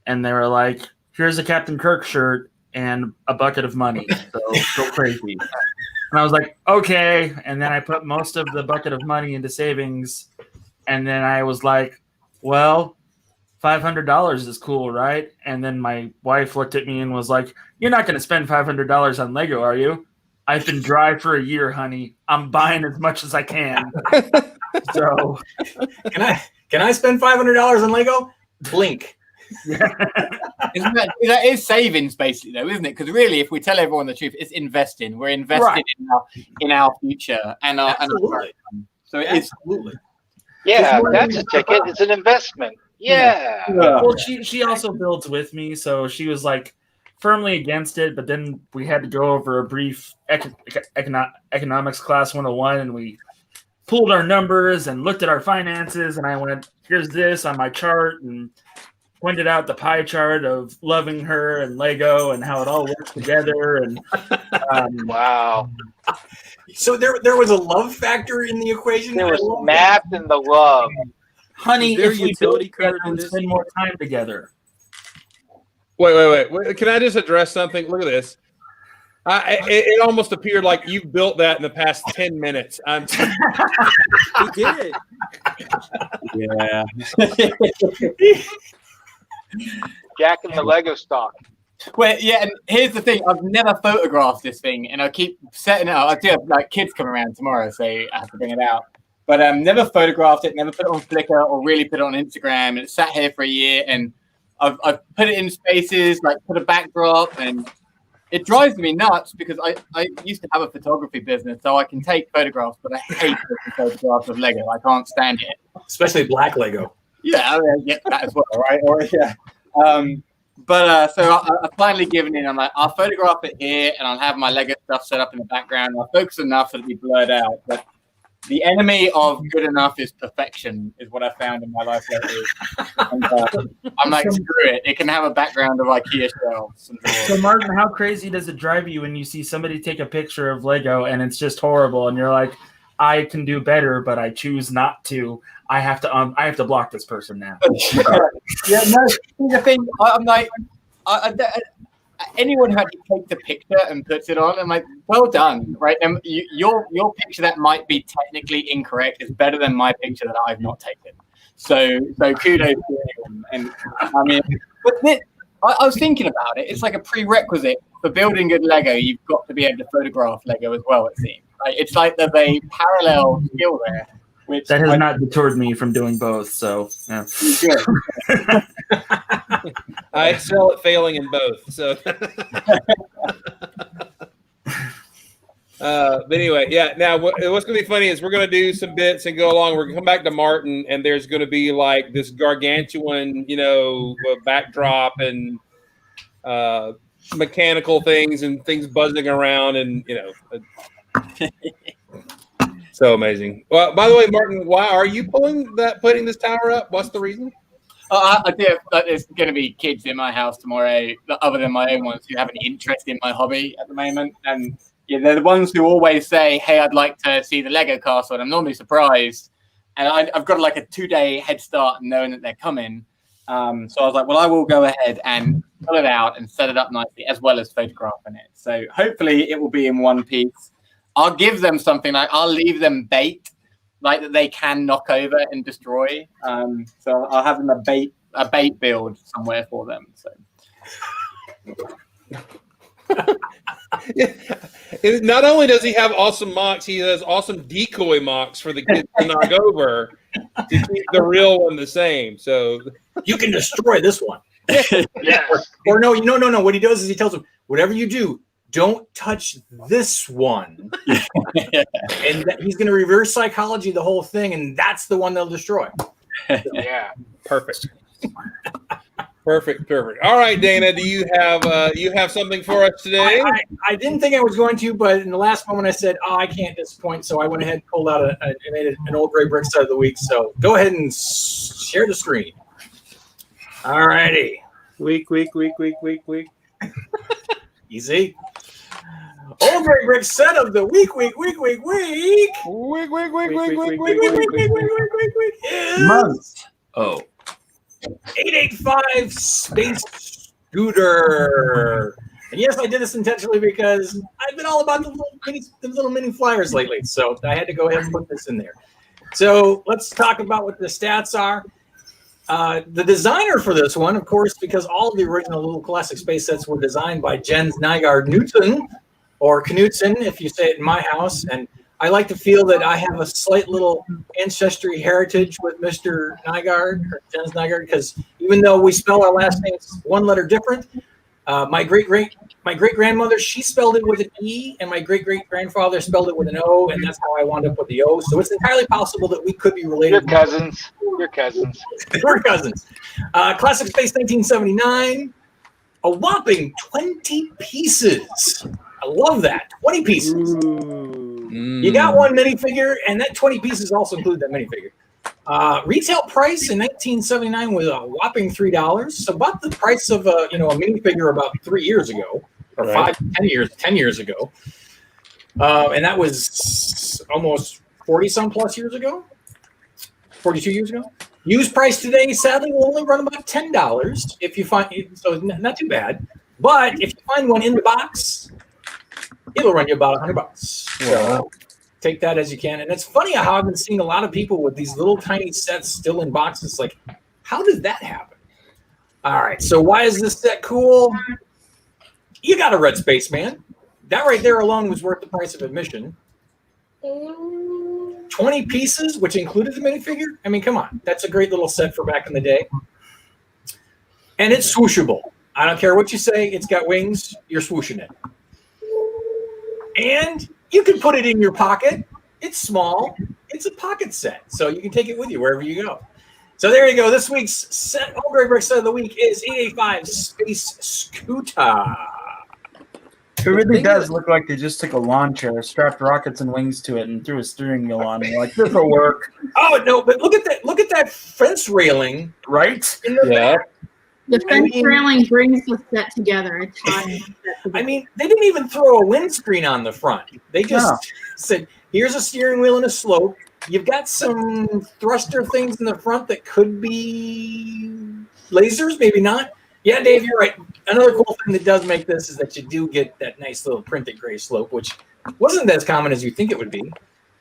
and they were like, "Here's a Captain Kirk shirt and a bucket of money, so go crazy." And I was like, "Okay." And then I put most of the bucket of money into savings, and then I was like, "Well, $500 is cool, right?" And then my wife looked at me and was like, "You're not going to spend $500 on Lego, are you?" I've been dry for a year, honey. I'm buying as much as I can. So, can I spend $500 on Lego? Blink. That is savings, basically, though, isn't it? Because really, if we tell everyone the truth, it's investing. We're investing in our future and our. Absolutely. So it Absolutely. Yeah, that's a ticket. It's an investment. Yeah. Well, she also builds with me, so she was like firmly against it. But then we had to go over a brief economics class 101, and we pulled our numbers and looked at our finances. And I went, "Here's this on my chart," and pointed out the pie chart of loving her and Lego and how it all works together. And wow. So there was a love factor in the equation. There was math and the love. Honey, Their if we utility build together code in and this- spend more time together. Wait. Can I just address something? Look at this. It almost appeared like you built that in the past 10 minutes. He did. Yeah. Jack and the Lego stock. Well, yeah, and here's the thing. I've never photographed this thing, and I keep setting it up. I do have like kids come around tomorrow, so I have to bring it out. But never photographed it, never put it on Flickr or really put it on Instagram. And it sat here for a year, and I've put it in spaces, like put a backdrop, and it drives me nuts because I used to have a photography business, so I can take photographs, but I hate taking photographs of Lego. I can't stand it. Especially black Lego. Yeah, I mean, I get that as well, right? Or yeah. So I've finally given in. I'm like, I'll photograph it here, and I'll have my Lego stuff set up in the background. I'll focus enough so it'll be blurred out. But the enemy of good enough is perfection, is what I found in my life lately. And, I'm like, screw it. It can have a background of IKEA shelves. So, Martin, how crazy does it drive you when you see somebody take a picture of Lego and it's just horrible, and you're like, I can do better, but I choose not to. I have to block this person now. Yeah, no. The thing, I'm like, anyone who actually takes a picture and puts it on, I'm like, well done, right? And your picture that might be technically incorrect is better than my picture that I've not taken. So kudos to anyone. And I mean, but I was thinking about it. It's like a prerequisite for building good Lego. You've got to be able to photograph Lego as well. It seems. Right? It's like there's a parallel skill there. Which that has not deterred me from doing both. So, yeah. I excel at failing in both. So, but anyway, yeah. Now, what's going to be funny is we're going to do some bits and go along. We're going to come back to Martin, and there's going to be like this gargantuan, backdrop and mechanical things and things buzzing around, and so amazing. Well, by the way, Martin, why are you putting this tower up? What's the reason? I think there's going to be kids in my house tomorrow, other than my own ones, who have an interest in my hobby at the moment. And yeah, they're the ones who always say, hey, I'd like to see the Lego castle. And I'm normally surprised. And I've got like a 2-day head start knowing that they're coming. So I was like, well, I will go ahead and pull it out and set it up nicely, as well as photographing it. So hopefully it will be in one piece. I'll give them something like I'll leave them bait, like that they can knock over and destroy. So I'll have them a bait build somewhere for them. So not only does he have awesome mocks, he has awesome decoy mocks for the kids to knock over to keep the real one the same. So you can destroy this one. Yeah. Or no. What he does is he tells them, whatever you do, don't touch this one. And he's going to reverse psychology the whole thing, and that's the one they'll destroy. Yeah. Perfect. Perfect. All right, Dana, do you have something for us today? I didn't think I was going to, but in the last moment I said, I can't disappoint. So I went ahead and pulled out an old gray brick side of the week. So go ahead and share the screen. All righty. Week. Easy. Old gray brick set of the week is Month. Oh. 885 Space Scooter. And yes, I did this intentionally because I've been all about the little mini flyers lately. So I had to go ahead and put this in there. So let's talk about what the stats are. The designer for this one, of course, because all of the original little classic space sets were designed by Jens Nygaard Knudsen, or Knudsen, if you say it in my house. And I like to feel that I have a slight little ancestry heritage with Mr. Nygaard, or Jens Nygaard, because even though we spell our last names one letter different, My great grandmother, she spelled it with an E, and my great grandfather spelled it with an O, and that's how I wound up with the O. So it's entirely possible that we could be related. You're cousins. You're cousins. We're cousins. Classic Space 1979, a whopping 20 pieces. I love that. 20 pieces. You got one minifigure, and that 20 pieces also include that minifigure. Retail price in 1979 was a whopping $3. So about the price of a minifigure about 3 years ago, or 10 years ago. And that was almost 40 some plus years ago, 42 years ago. Used price today, sadly, will only run about $10 if you find, so not too bad. But if you find one in the box, it'll run you about $100. So take that as you can. And it's funny how I've been seeing a lot of people with these little tiny sets still in boxes. Like, how did that happen? All right. So why is this set cool? You got a red spaceman. That right there alone was worth the price of admission. 20 pieces, which included the minifigure. I mean, come on. That's a great little set for back in the day. And it's swooshable. I don't care what you say. It's got wings. You're swooshing it. And you can put it in your pocket. It's small. It's a pocket set. So you can take it with you wherever you go. So there you go. This week's set, Greg Rick set of the week is 885 Space Scooter. It really does look like they just took a lawn chair, strapped rockets and wings to it, and threw a steering wheel on it. Like, this will work. Oh, no, but look at that. Look at that fence railing. Right? In the back. The fence railing brings the set together. It ties the set together. I mean, they didn't even throw a windscreen on the front. They just said, here's a steering wheel and a slope. You've got some thruster things in the front that could be lasers, maybe not. Yeah, Dave, you're right. Another cool thing that does make this is that you do get that nice little printed gray slope, which wasn't as common as you think it would be.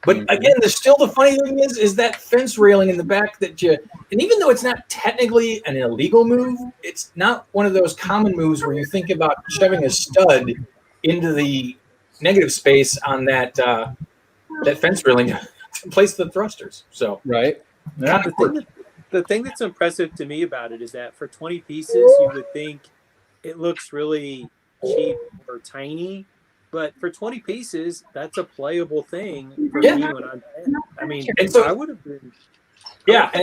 But again, the funny thing is that fence railing in the back that and even though it's not technically an illegal move, it's not one of those common moves where you think about shoving a stud into the negative space on that fence railing to place the thrusters. So right. Yeah, the thing that's impressive to me about it is that for 20 pieces, you would think it looks really cheap or tiny, but for 20 pieces, that's a playable thing for me when I'm playing. I mean, and so I would have been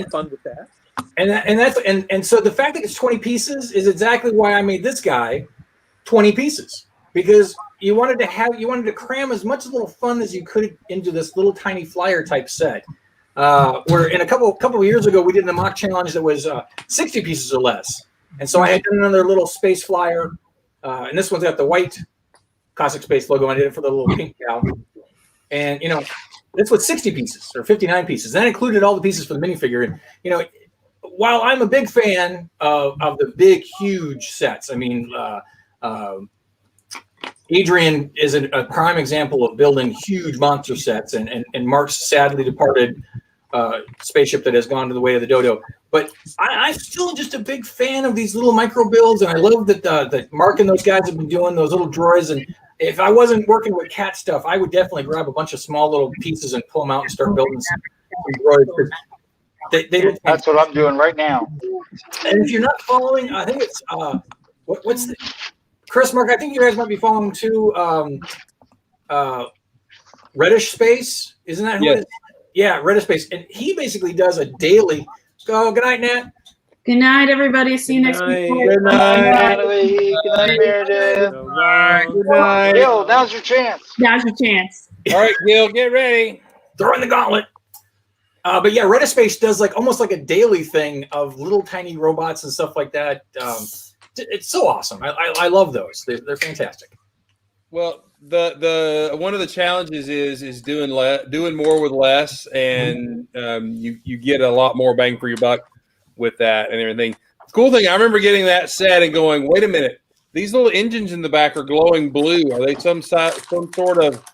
fun with that. And so the fact that it's 20 pieces is exactly why I made this guy 20 pieces, because you wanted to cram as much little fun as you could into this little tiny flyer type set. Where in a couple of years ago we did a mock challenge that was 60 pieces or less, and so I had done another little space flyer, and this one's got the white Classic Space logo. I did it for the little pink gal, and this was 60 pieces or 59 pieces. That included all the pieces for the minifigure. And while I'm a big fan of the big huge sets, I mean, Adrian is a prime example of building huge monster sets, and Mark's sadly departed spaceship that has gone to the way of the dodo. But I'm still just a big fan of these little micro builds, and I love that Mark and those guys have been doing those little droids. And if I wasn't working with cat stuff, I would definitely grab a bunch of small little pieces and pull them out and start building some droids. That's what I'm doing right now. And if you're not following, I think it's what's the Chris, Mark, I think you guys might be following too. Reddish Space, isn't that who it is? Yeah, Reddish Space, and he basically does a daily. So, good night, Nat. Good night, everybody. See you next week. Good night, Natalie. Good night, Meredith. Good night. Gil, now's your chance. Now's your chance. All right, Gil, get ready. Throwing the gauntlet. But yeah, Reddish Space does almost like a daily thing of little tiny robots and stuff like that. It's so awesome. I love those. They're fantastic. Well, the one of the challenges is doing more with less, and you get a lot more bang for your buck with that and everything. The cool thing, I remember getting that set and going, wait a minute, these little engines in the back are glowing blue. Are they some sort of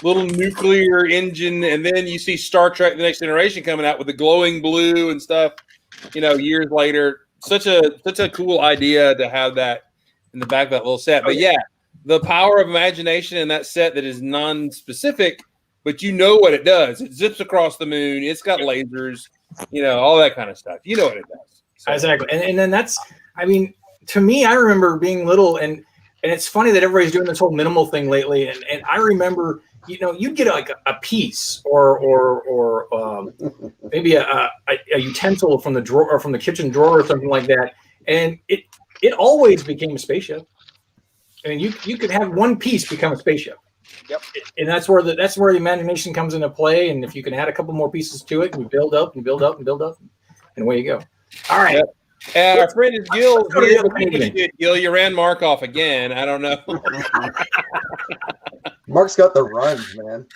little nuclear engine? And then you see Star Trek: The Next Generation coming out with the glowing blue and stuff. Years later. Such a cool idea to have that in the back of that little set. But yeah, the power of imagination in that set that is non-specific, but you know what it does. It zips across the moon. It's got lasers, all that kind of stuff. You know what it does. So. Exactly. And then that's, I mean, to me, I remember being little, and it's funny that everybody's doing this whole minimal thing lately. And I remember, you'd get like a piece or maybe a utensil from the drawer or from the kitchen drawer or something like that, and it always became a spaceship. I mean, you could have one piece become a spaceship. Yep. And that's where the imagination comes into play. And if you can add a couple more pieces to it, we build up and build up and build up, and away you go. All right. Yep. Our friend is Gil. Let's go to the other meeting. Gil, you ran Mark off again. I don't know. Mark's got the runs, man.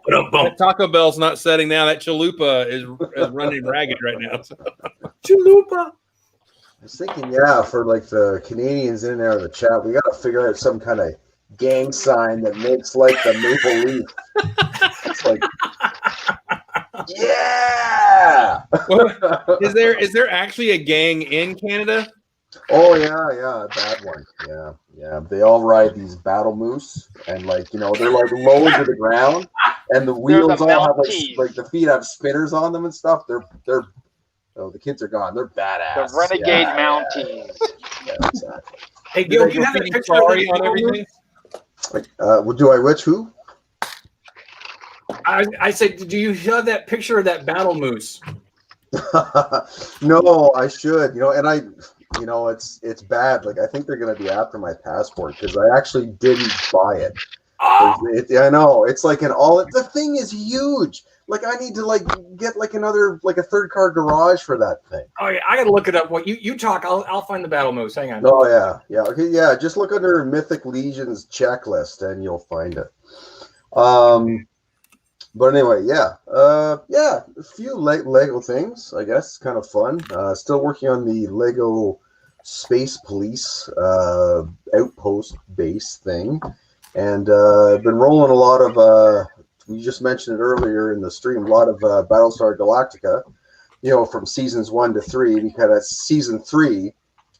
That Taco Bell's not setting now. That chalupa is running ragged right now. Chalupa. I was thinking, for like the Canadians in there in the chat, we got to figure out some kind of gang sign that makes like the maple leaf. It's like, yeah. Well, is there actually a gang in Canada? Oh yeah, a bad one. Yeah. They all ride these battle moose, and they're like low to the ground, and the wheels all have like the feet have spinners on them and stuff. They're the kids are gone. They're badass. The Renegade Mounties. Yeah, exactly. Hey, Gil, you have a picture on everything? Do I which who? I said, do you have that picture of that battle moose? No, I should. And it's bad. Like, I think they're going to be after my passport because I actually didn't buy it. Oh. I know. It's like the thing is huge. Like, I need to get another a third car garage for that thing. Oh yeah, I got to look it up. What you talk? I'll find the battle moose. Hang on. Oh yeah. Okay, yeah. Just look under Mythic Legion's checklist and you'll find it. But anyway, a few Lego things. I guess kind of fun. Still working on the Lego Space Police outpost base thing, and been rolling a lot of. We just mentioned it earlier in the stream. A lot of Battlestar Galactica, from seasons 1 to 3, because season 3,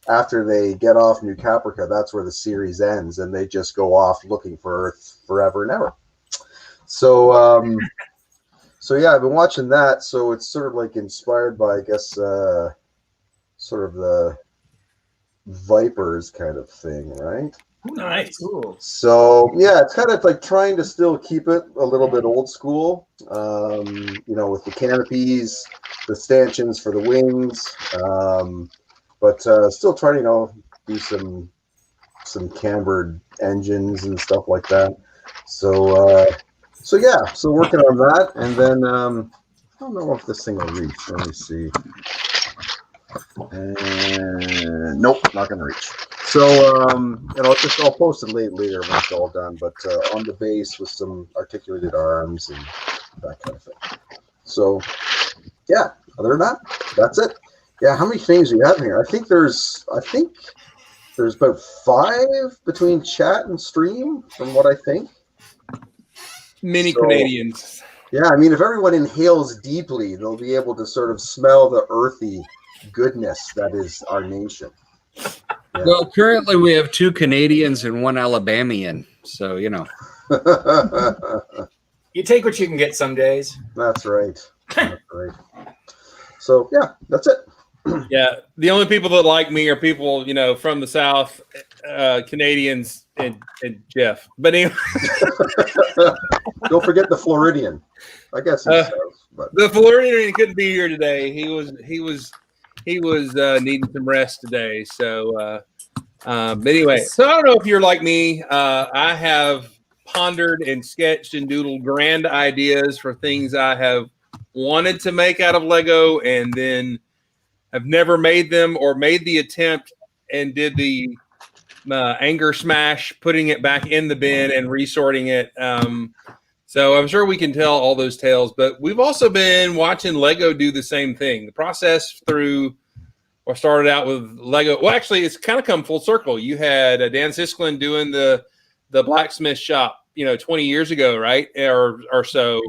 after they get off New Caprica, that's where the series ends, and they just go off looking for Earth forever and ever. So, I've been watching that. So it's sort of like inspired by, I guess, sort of the Vipers kind of thing, right? Nice. Cool. So yeah, it's kind of like trying to still keep it a little bit old school, with the canopies, the stanchions for the wings, but still trying to do some cambered engines and stuff like that. So working on that, and then I don't know if this thing will reach. Let me see. Nope, not gonna reach. So I'll post it later when it's all done. But on the base with some articulated arms and that kind of thing. So yeah, other than that, that's it. Yeah, how many things do you have here? I think there's about 5 between chat and stream, from what I think. Many Canadians. Yeah, I mean, if everyone inhales deeply, they'll be able to sort of smell the earthy goodness that is our nation. Yeah. Well, currently we have 2 Canadians and 1 Alabamian, so you take what you can get some days. That's right. That's right. So yeah, that's it. Yeah, the only people that like me are people from the South, Canadians and Jeff. But anyway, don't forget the Floridian. I guess the Floridian couldn't be here today. He was needing some rest today. So, but anyway, so I don't know if you're like me. I have pondered and sketched and doodled grand ideas for things I have wanted to make out of Lego, and then have never made them, or made the attempt and did the anger smash, putting it back in the bin and resorting it. So I'm sure we can tell all those tales, but we've also been watching Lego do the same thing. The process started out with Lego. Well, actually, it's kind of come full circle. You had Dan Sisklin doing the blacksmith shop, 20 years ago, right? Or so.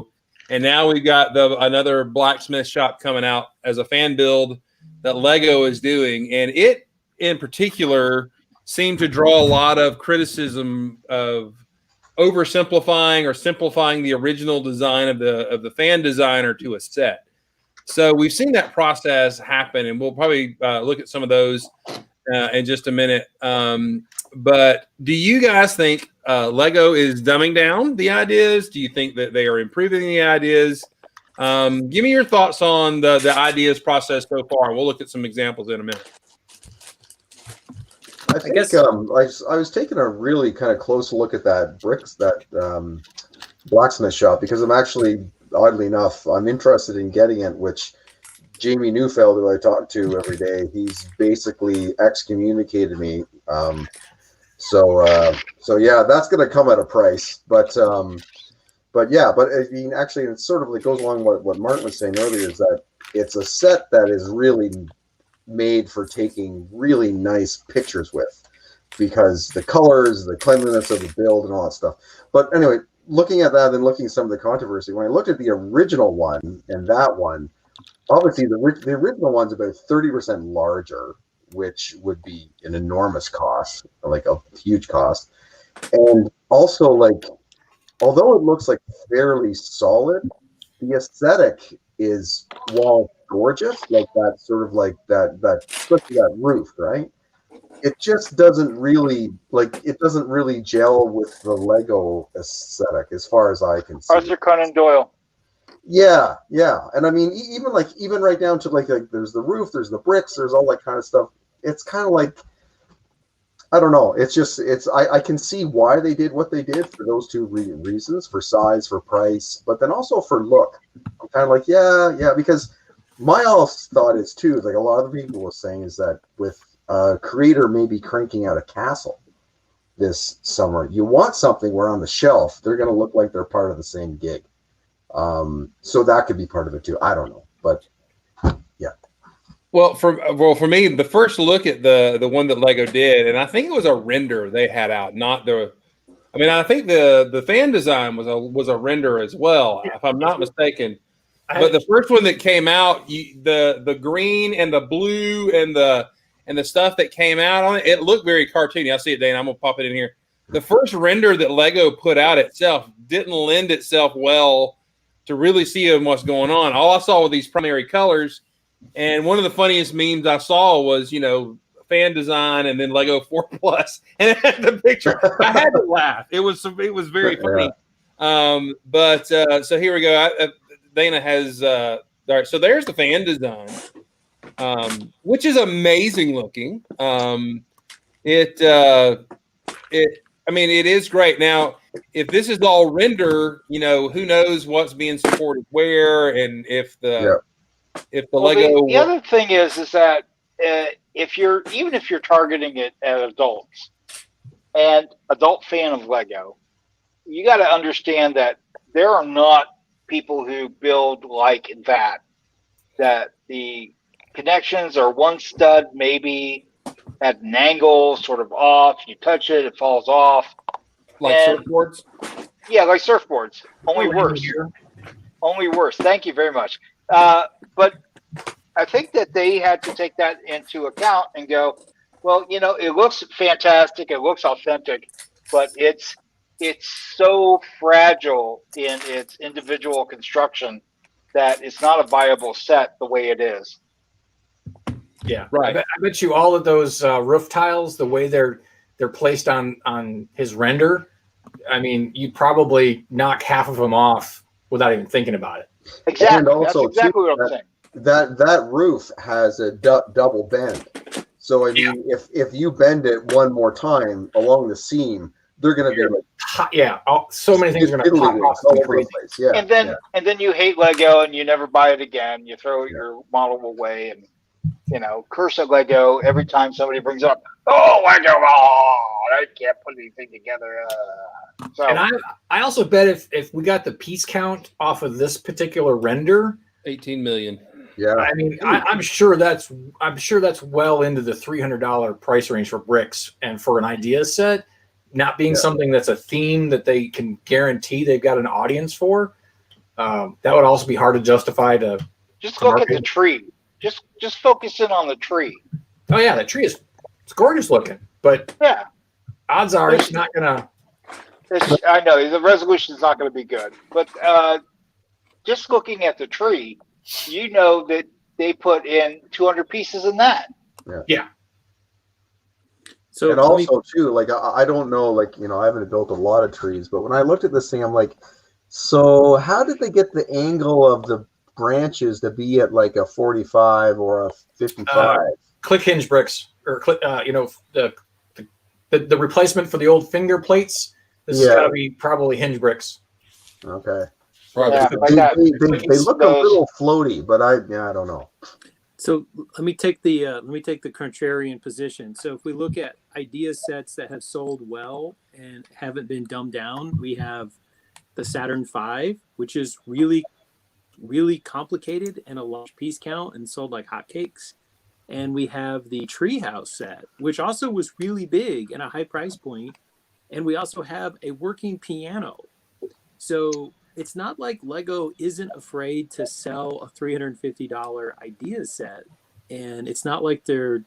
And now we've got another blacksmith shop coming out as a fan build that Lego is doing. And it, in particular, seemed to draw a lot of criticism of oversimplifying or simplifying the original design of the fan designer to a set. So we've seen that process happen, and we'll probably look at some of those in just a minute. But do you guys think Lego is dumbing down the ideas? Do you think that they are improving the ideas? Give me your thoughts on the ideas process so far. We'll look at some examples in a minute. I think I was taking a really kind of close look at that blacksmith shop because I'm actually, oddly enough, I'm interested in getting it, which Jamie Neufeld, who I talk to every day, he's basically excommunicated me. So yeah, that's going to come at a price, but I mean, actually, it's sort of, it goes along with what Martin was saying earlier, is that it's a set that is really made for taking really nice pictures with, because the colors, the cleanliness of the build, and all that stuff. But anyway, looking at that and looking at some of the controversy, when I looked at the original one and that one, obviously the original one's about 30% larger, which would be an enormous cost, like a huge cost. And also, like, although it looks like fairly solid, the aesthetic is, while gorgeous, like that sort of like that especially that roof, right? It just doesn't really gel with the Lego aesthetic as far as I can see. Arthur Conan Doyle. Yeah, and I mean, even right down to like there's the roof, there's the bricks, there's all that kind of stuff. It's kind of like, I don't know. I can see why they did what they did for those two reasons, for size, for price, but then also for look. I'm kind of like, yeah, because my thought is too, like a lot of the people were saying, is that with creator maybe cranking out a castle this summer, you want something where on the shelf they're going to look like they're part of the same gig. So that could be part of it too. I don't know, but yeah. Well, for me, the first look at the one that Lego did, and I think it was a render they had out, not the. I mean, I think the fan design was a render as well, if I'm not mistaken. But the first one that came out, the green and the blue and the stuff that came out on it, it looked very cartoony. I see it, Dana. I'm gonna pop it in here. The first render that Lego put out itself didn't lend itself well to really see what's going on. All I saw were these primary colors, and one of the funniest memes I saw was, fan design and then Lego 4 Plus, and it had the picture. I had to laugh. It was very funny. So here we go. Dana has all right. So there's the fan design, which is amazing looking. It is great. Now, if this is all render, who knows what's being supported where, and if the Lego. The other thing is that if you're targeting it at adults and adult fan of Lego, you got to understand that there are not people who build like that the connections are one stud maybe at an angle, sort of off. You touch it, it falls off. Like surfboards? Yeah, like surfboards. Only worse. Only worse. Thank you very much. But I think that they had to take that into account and go, well, it looks fantastic, it looks authentic, but it's so fragile in its individual construction that it's not a viable set the way it is. Yeah, right. I bet you all of those roof tiles, the way they're placed on his render, I mean, you'd probably knock half of them off without even thinking about it. Exactly. And also, that's exactly what I'm saying. That roof has a double bend. So I mean, if you bend it one more time along the seam, they're going to be like, so many things are going to pop off all over the place. Yeah, and then you hate Lego and you never buy it again. You throw your model away and curse at Lego every time somebody brings up, oh, Lego, I can't put anything together. So, and I also bet if we got the piece count off of this particular render, 18 million. Yeah, I mean, I'm sure that's well into the $300 price range for bricks, and for an idea set, not being something that's a theme that they can guarantee they've got an audience for, that would also be hard to justify to just look at the tree. Just focus in on the tree. Oh yeah, that tree it's gorgeous looking, but yeah, odds are it's not gonna. I know the resolution is not going to be good, but just looking at the tree, you know that they put in 200 pieces in that. Yeah. So And also too, like I don't know, like I haven't built a lot of trees, but when I looked at this thing, I'm like, so how did they get the angle of the branches to be at like a 45 or a 55? Click hinge bricks, or click, the replacement for the old finger plates. This has got to be probably hinge bricks. Okay. Yeah, they look a little floaty, but I don't know. So let me take the contrarian position. So if we look at idea sets that have sold well and haven't been dumbed down, we have the Saturn V, which is really, really complicated and a large piece count and sold like hotcakes. And we have the Treehouse set, which also was really big and a high price point. And we also have a working piano. So it's not like Lego isn't afraid to sell a $350 idea set. And it's not like they're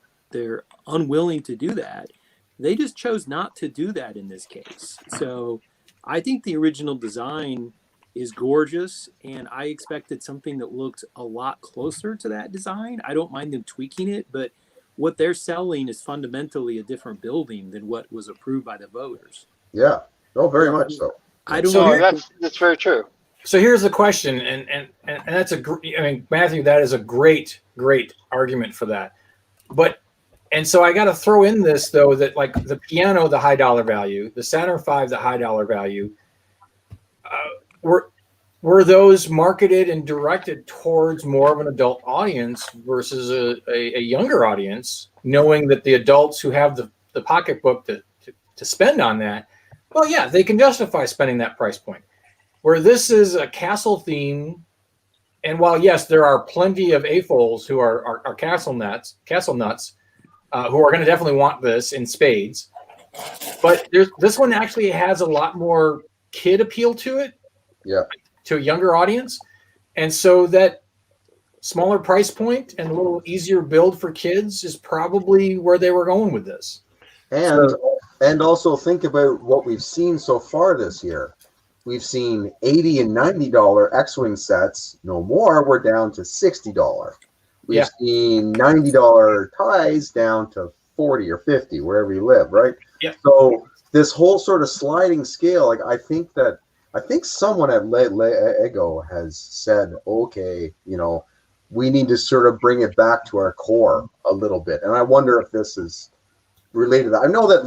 unwilling to do that. They just chose not to do that in this case. So I think the original design is gorgeous, and I expected something that looked a lot closer to that design. I don't mind them tweaking it, but what they're selling is fundamentally a different building than what was approved by the voters. Yeah, no, very much so. I don't So know. that's very true. So here's the question, and that's Matthew, that is a great argument for that. And so I got to throw in this though, that like the piano, the high dollar value, the Saturn V, the high dollar value, were those marketed and directed towards more of an adult audience versus a younger audience, knowing that the adults who have the pocketbook to spend on that, well, yeah, they can justify spending that price point. Where this is a castle theme, and while yes, there are plenty of AFOLs who are castle nuts, who are going to definitely want this in spades, but this one actually has a lot more kid appeal to it. Yeah. To a younger audience. And so that smaller price point and a little easier build for kids is probably where they were going with this. And also think about what we've seen so far this year. We've seen $80 and $90 X-Wing sets. No more. We're down to $60. We've seen $90 ties down to 40 or 50, wherever you live, right? Yeah. So this whole sort of sliding scale, like I think someone at Lego has said, okay, we need to sort of bring it back to our core a little bit. And I wonder if this is related to that. I know that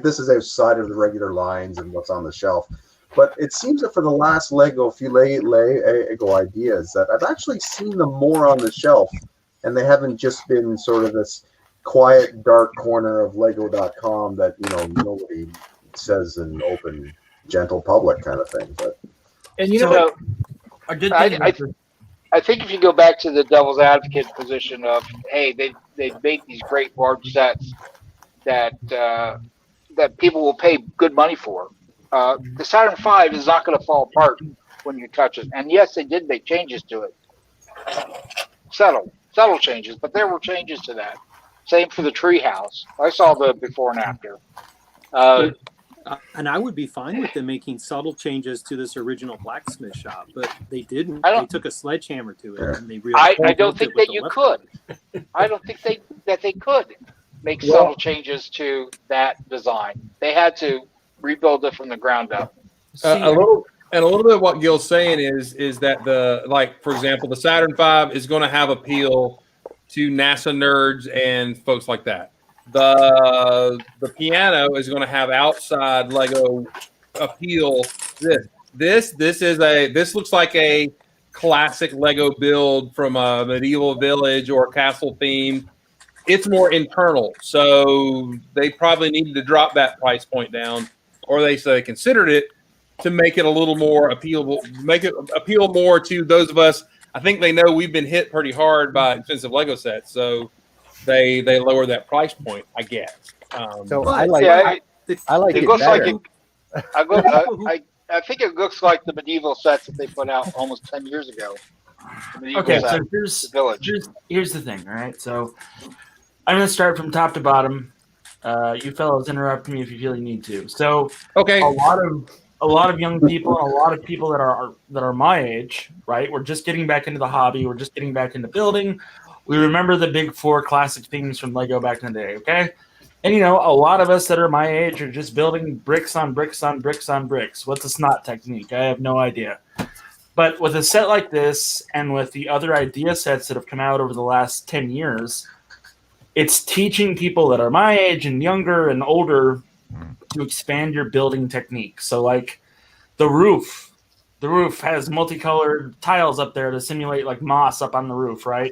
this is outside of the regular lines and what's on the shelf, but it seems that for the last Lego ideas that I've actually seen them more on the shelf, and they haven't just been sort of this quiet, dark corner of Lego.com that, nobody says in open, gentle public kind of thing. But and I think if you go back to the devil's advocate position of, hey, they make these great large sets that people will pay good money for. The Saturn V is not going to fall apart when you touch it. And yes, they did make changes to it. Subtle changes, but there were changes to that. Same for the Treehouse. I saw the before and after. And I would be fine with them making subtle changes to this original blacksmith shop, but they didn't. They took a sledgehammer to it, and they really. I don't think that you could. I don't think they could make subtle changes to that design. They had to rebuild it from the ground up. A little bit what Gil's saying is that for example, the Saturn V is going to have appeal to NASA nerds and folks like that. The piano is going to have outside Lego appeal. This looks like a classic Lego build from a medieval village or castle theme. It's more internal, so they probably needed to drop that price point down, or they considered it to make it a little more appealable, make it appeal more to those of us. I think they know we've been hit pretty hard by expensive Lego sets, so they lower that price point, I guess. I like it looks better. I think it looks like the medieval sets that they put out almost 10 years ago. Okay, so here's the thing, all right? So I'm going to start from top to bottom. You fellows interrupt me if you feel you need to. So okay, a lot of a lot of young people and a lot of people that are my age, right? We're just getting back into the hobby. We're just getting back into building. We remember the big 4 classic themes from Lego back in the day, okay? And, you know, a lot of us that are my age are just building bricks on bricks on bricks on bricks. What's a snot technique? I have no idea. But with a set like this and with the other idea sets that have come out over the last 10 years, it's teaching people that are my age and younger and older to expand your building technique. So, like, the roof has multicolored tiles up there to simulate, like, moss up on the roof, right?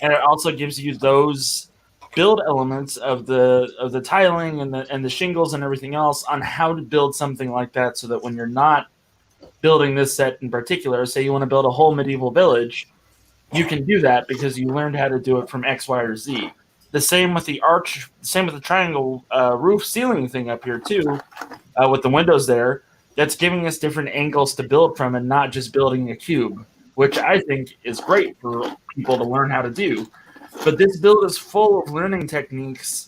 And it also gives you those build elements of the tiling and the shingles and everything else on how to build something like that, so that when you're not building this set in particular, say you want to build a whole medieval village, you can do that because you learned how to do it from X, Y, or Z. The same with the arch, same with the triangle roof ceiling thing up here too, with the windows there. That's giving us different angles to build from and not just building a cube, which I think is great for people to learn how to do. But this build is full of learning techniques,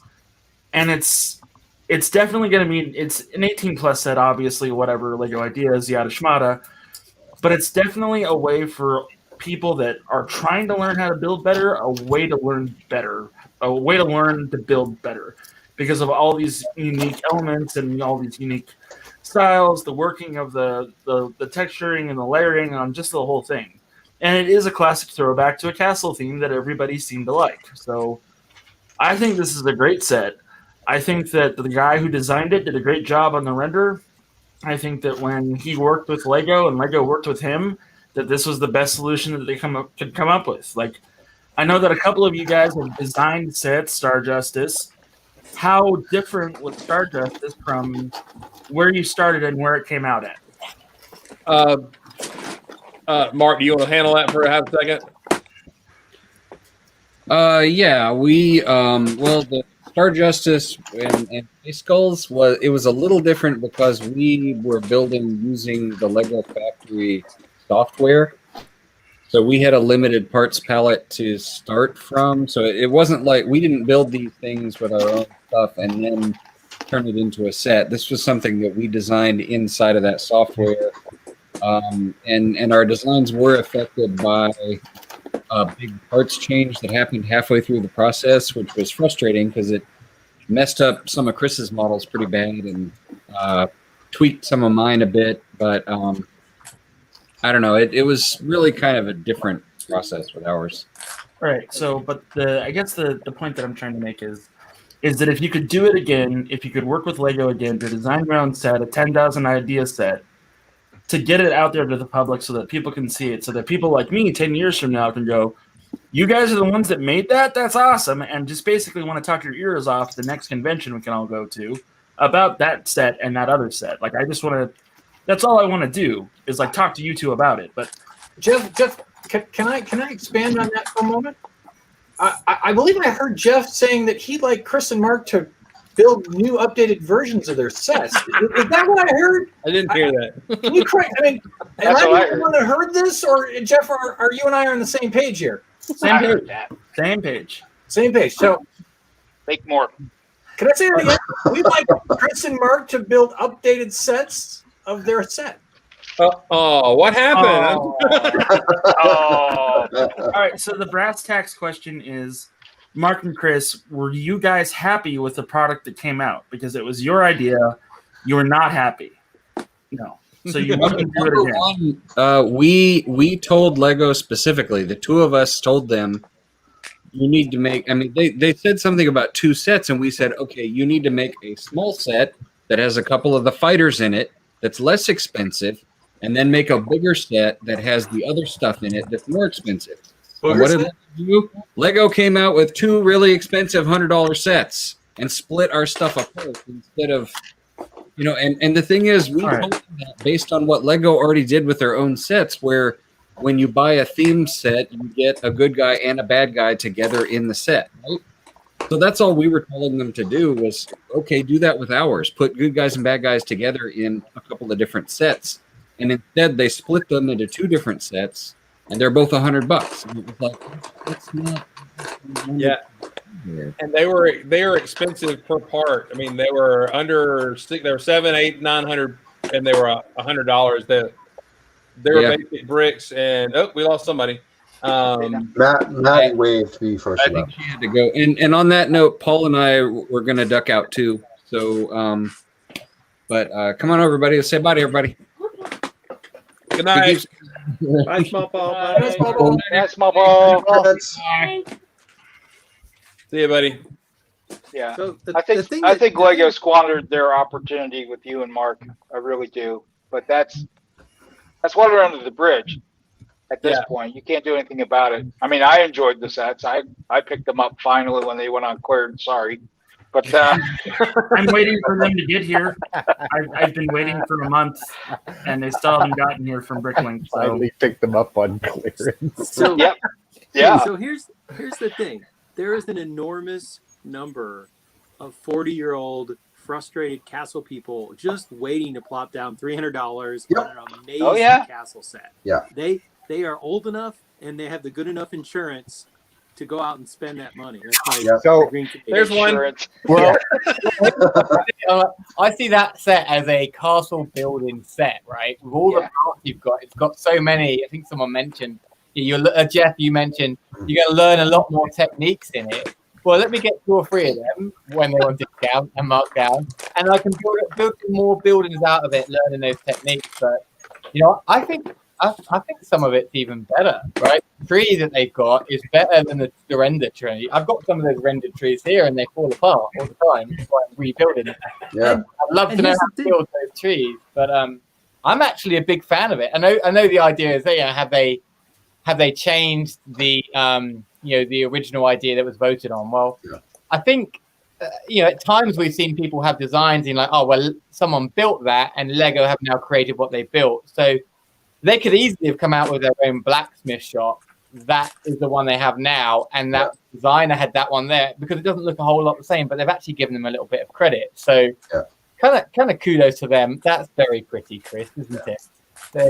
and it's definitely going to be, it's an 18 plus set, obviously, whatever Lego Ideas, yada shmada, but it's definitely a way for people that are trying to learn how to build better, a way to learn better, a way to learn to build better because of all these unique elements and all these unique styles, the working of the texturing and the layering on just the whole thing. And it is a classic throwback to a castle theme that everybody seemed to like. So I think this is a great set. I think that the guy who designed it did a great job on the render. I think that when he worked with Lego and Lego worked with him, that this was the best solution that they could come up with. Like, I know that a couple of you guys have designed sets, Star Justice. How different was Star Justice from where you started and where it came out at? Mark, do you want to handle that for a half second? Yeah, we the Star Justice and Space Skulls was a little different because we were building using the Lego Factory software. So we had a limited parts palette to start from. So it wasn't like we didn't build these things with our own stuff and then turn it into a set. This was something that we designed inside of that software. And our designs were affected by a big parts change that happened halfway through the process, which was frustrating because it messed up some of Chris's models pretty bad and tweaked some of mine a bit. But I don't know. It was really kind of a different process with ours. Right. So, but I guess the point that I'm trying to make is that if you could do it again, if you could work with Lego again to design your own set, a 10,000 idea set, to get it out there to the public so that people can see it, so that people like me 10 years from now can go, you guys are the ones that made that? That's awesome. And just basically want to talk your ears off at the next convention we can all go to about that set and that other set. Like, I just want to, that's all I want to do is like talk to you two about it. But Jeff, can I expand on that for a moment? I believe I heard Jeff saying that he'd like Chris and Mark to build new updated versions of their sets. Is that what I heard? I didn't hear that. Can you correct? I mean, am I the one that heard this, or Jeff, are you and I on the same page here? Same page. Same page. Same page. So, make more. Can I say it again? We'd like Chris and Mark to build updated sets of their set. Oh, what happened? Oh. All right. So the brass tacks question is, Mark and Chris, were you guys happy with the product that came out? Because it was your idea. You were not happy. No. So you wouldn't do it again. We told Lego specifically, the two of us told them, you need to make, I mean, they said something about 2 sets, and we said, okay, you need to make a small set that has a couple of the fighters in it that's less expensive, and then make a bigger set that has the other stuff in it that's more expensive. And what did Lego do? Lego came out with 2 really expensive $100 sets and split our stuff apart instead of, you know, and the thing is, we told them that based on what Lego already did with their own sets, where when you buy a theme set, you get a good guy and a bad guy together in the set, right? So that's all we were telling them to do was, okay, do that with ours. Put good guys and bad guys together in a couple of different sets. And instead, they split them into 2 different sets, and they're both $100. And it was like, that's not. Yeah. And they were expensive per part. I mean, they were under 6, they were 700, 800, 900 and they were $100. They were Yeah. basic bricks, and we lost somebody. Matt waved me first. I think she had to go. And on that note, Paul and I were going to duck out too. So, but come on, everybody. Let's say bye to everybody. Good night. Bye, small ball. That's my ball. See you, buddy. Yeah. So I think Lego squandered their opportunity with you and Mark. I really do. But that's water under the bridge at this point. You can't do anything about it. I mean, I enjoyed the sets. I picked them up finally when they went on cleared. Sorry. But I'm waiting for them to get here. I've been waiting for a month, and they still haven't gotten here from Bricklink. So Finally picked them up on clearance. So, yeah. So here's the thing. There is an enormous number of 40-year-old frustrated castle people just waiting to plop down $300 on an amazing castle set. Yeah. They are old enough and they have the good enough insurance to go out and spend that money. That's my So green ticket. There's one. Well, I see that set as a castle building set, right? With all the parts you've got, it's got so many. I think someone mentioned, Jeff, you mentioned you're going to learn a lot more techniques in it. Well, let me get 2 or 3 of them when they want discount and mark down, and I can build more buildings out of it, learning those techniques. But I think some of it's even better, right? The tree that they've got is better than the render tree. I've got some of those rendered trees here, and they fall apart all the time. That's why I'm rebuilding it. Yeah. I'd love to know how to build those trees, but I'm actually a big fan of it. I know the idea is that have they changed the the original idea that was voted on? Well, I think at times we've seen people have designs in like, oh well, someone built that, and Lego have now created what they built. So they could easily have come out with their own blacksmith shop. That is the one they have now, and that designer had that one there because it doesn't look a whole lot the same, but they've actually given them a little bit of credit. So kind of kudos to them. That's very pretty, Chris, isn't it?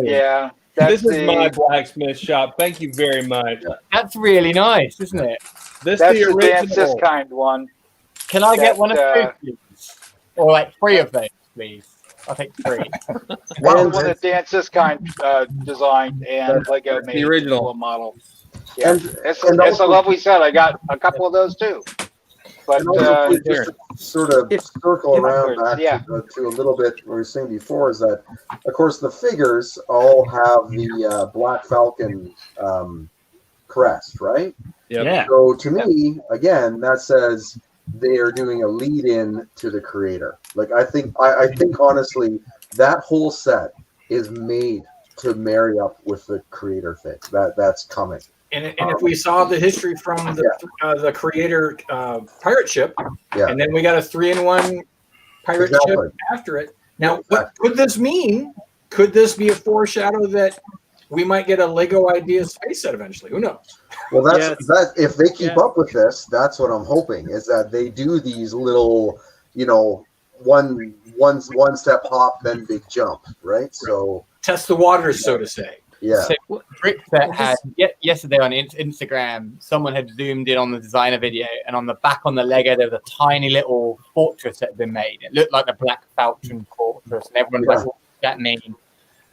Yeah. This is my blacksmith shop. Thank you very much. That's really nice, isn't it? That's the original. Dancis kind one. Can I get one of those, please? Or like 3 of those, please? I think 3. One that Dancis kind designed and Lego made the original model. Yeah, it's a lovely set. I got a couple of those too. But just to sort of circle around back to a little bit what we were saying before is that, of course, the figures all have the Black Falcon crest, right? Yeah. So to me, again, that says they are doing a lead-in to the creator. Like I think honestly, that whole set is made to marry up with the creator thing. That's coming. And if we saw the history from the creator pirate ship, and then we got a 3-in-1 pirate ship after it. Now, what could this mean? Could this be a foreshadow that we might get a Lego Ideas space set eventually? Who knows? Well, that if they keep up with this, that's what I'm hoping is that they do these little, one step hop, then big jump, right? So test the waters, so to say. Yeah. So Brickset had yesterday on Instagram, someone had zoomed in on the designer video, and on the back on the Lego there was a tiny little fortress that had been made. It looked like the Black Falcon fortress, and everyone's like, "What does that mean?"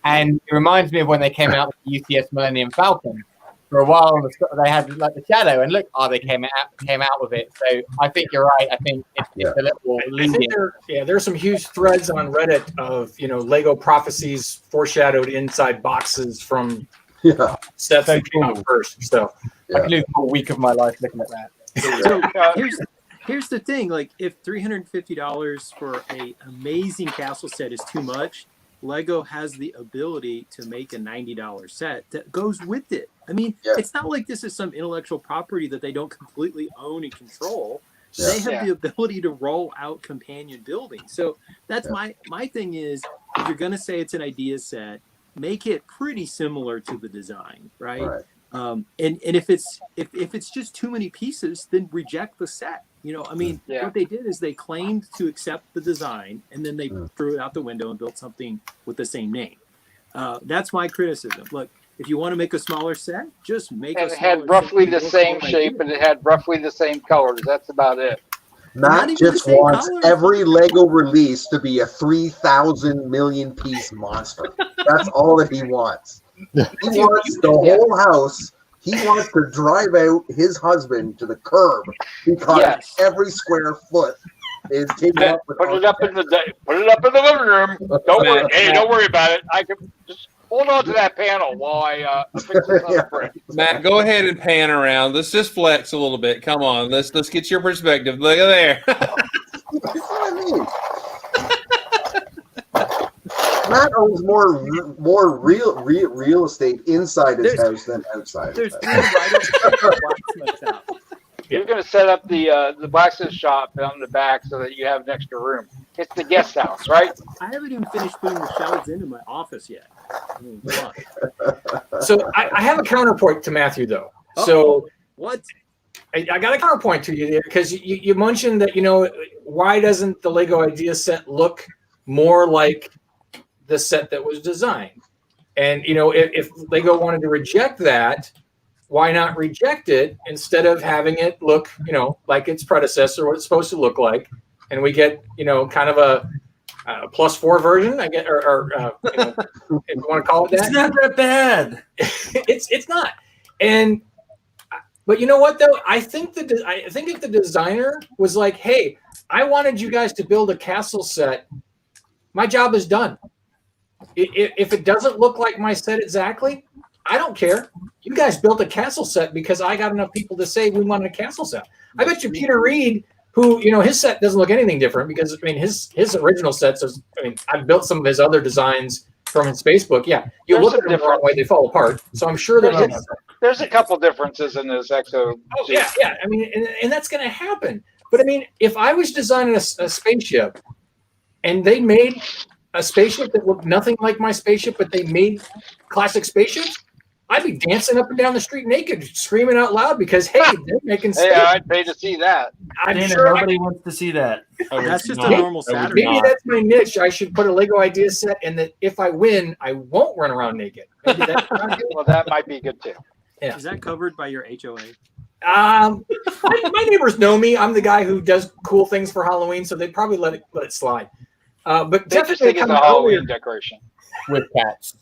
And it reminds me of when they came out with the UCS Millennium Falcon. For a while, they had like the shadow, and look, they came out with it. So I think you're right. I think it's a little leading. There's some huge threads on Reddit of Lego prophecies foreshadowed inside boxes from sets that came out first. So I could lose a whole week of my life looking at that. So here's the thing: like, if $350 for an amazing castle set is too much, Lego has the ability to make a $90 set that goes with it. I mean, it's not like this is some intellectual property that they don't completely own and control. They have the ability to roll out companion buildings. So that's my thing is, if you're going to say it's an idea set, make it pretty similar to the design, right? And if it's just too many pieces, then reject the set. What they did is they claimed to accept the design, and then they threw it out the window and built something with the same name. That's my criticism. Look, if you want to make a smaller set, just make it. It had roughly the same shape, and it had roughly the same colors. That's about it. Matt just wants every Lego release to be a 3,000 million piece monster. That's all that he wants. He wants the whole house. He wants to drive out his husband to the curb because every square foot is taken up with. Put it up in the living room. Don't worry. Hey, don't worry about it. I can just hold on to that panel while I fix this other brick. Matt, go ahead and pan around. Let's just flex a little bit. Come on, let's get your perspective. Look at there. That's what I mean. Matt owns more real estate inside his house than outside. There's 3 blacksmiths out. You're going to set up the blacksmith shop down in the back so that you have an extra room. It's the guest house, right? I haven't even finished putting the shelves into my office yet. I mean, come on. So I have a counterpoint to Matthew, though. So what? I got a counterpoint to you there because you mentioned that, why doesn't the Lego Idea set look more like the set that was designed? And, if Lego wanted to reject that, why not reject it instead of having it look, like its predecessor, what it's supposed to look like, and we get, kind of a +4 version, I get, or if you want to call it that. It's not that bad. It's not, but you know what though? I think if the designer was like, "Hey, I wanted you guys to build a castle set. My job is done. If it doesn't look like my set exactly, I don't care. You guys built a castle set because I got enough people to say we wanted a castle set." I bet you Peter Reed, who, his set doesn't look anything different because, his original sets is, I've built some of his other designs from his Facebook. Yeah, you look at them the wrong way, they fall apart. So I'm sure there's a couple differences in this Exo. Oh, yeah. And that's going to happen. But, if I was designing a spaceship and they made a spaceship that looked nothing like my spaceship, but they made classic spaceships, I'd be dancing up and down the street naked, screaming out loud because, hey, they're making Hey, I'd pay to see that. I'm Dana, sure nobody wants to see that. That's just a normal Saturday. Maybe that's my niche. I should put a Lego Idea set, and that if I win, I won't run around naked. Maybe that's well, that might be good too. Yeah. Is that covered by your HOA? My neighbors know me. I'm the guy who does cool things for Halloween, so they'd probably let it slide. But They Jeff just made think a it's a comment Halloween earlier. decoration. with cats.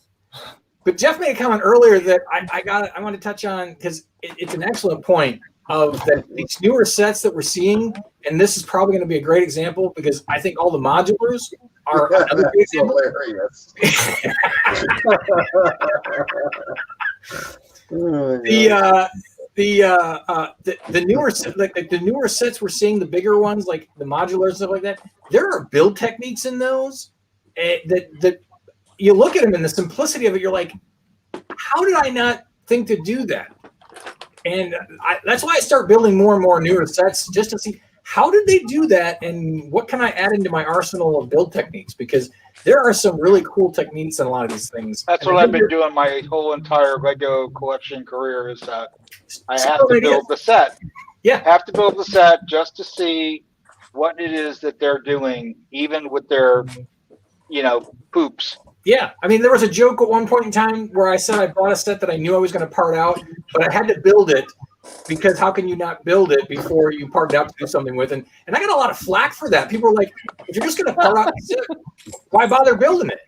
But Jeff made a comment earlier that I want to touch on because it's an excellent point of that these newer sets that we're seeing, and this is probably going to be a great example because I think all the modulars are another great example. Hilarious. The newer like the newer sets we're seeing, the bigger ones like the modulars and stuff like that. There are build techniques in those that you look at them and the simplicity of it. You're like, how did I not think to do that? And that's why I start building more and more newer sets just to see how did they do that and what can I add into my arsenal of build techniques, because there are some really cool techniques in a lot of these things. That's what I've been doing my whole entire Lego collection career is I have to build the set. Yeah. Have to build the set just to see what it is that they're doing, even with their, poops. Yeah, I mean, there was a joke at one point in time where I said I bought a set that I knew I was going to part out, but I had to build it because how can you not build it before you part it out to do something with it? And I got a lot of flack for that. People were like, if you're just going to part out the set, why bother building it?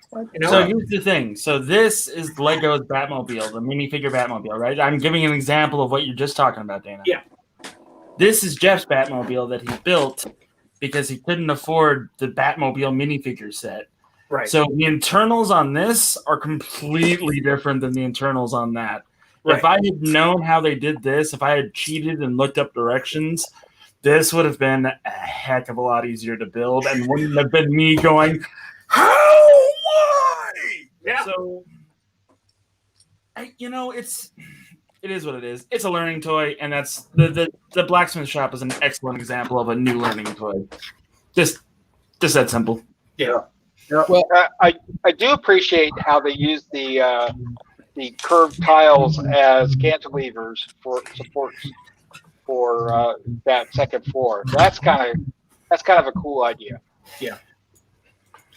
So here's the thing. So this is Lego's Batmobile, the minifigure Batmobile, right? I'm giving an example of what you're just talking about, Dana. Yeah. This is Jeff's Batmobile that he built because he couldn't afford the Batmobile minifigure set. Right. So the internals on this are completely different than the internals on that. Right. If I had known how they did this, if I had cheated and looked up directions, this would have been a heck of a lot easier to build and wouldn't have been me going, how? Why? Yeah. So, it is what it is. It's a learning toy, and that's the blacksmith shop is an excellent example of a new learning toy. Just that simple. Yeah. Well, I do appreciate how they use the curved tiles as cantilevers for supports for that second floor. That's kind of a cool idea. Yeah,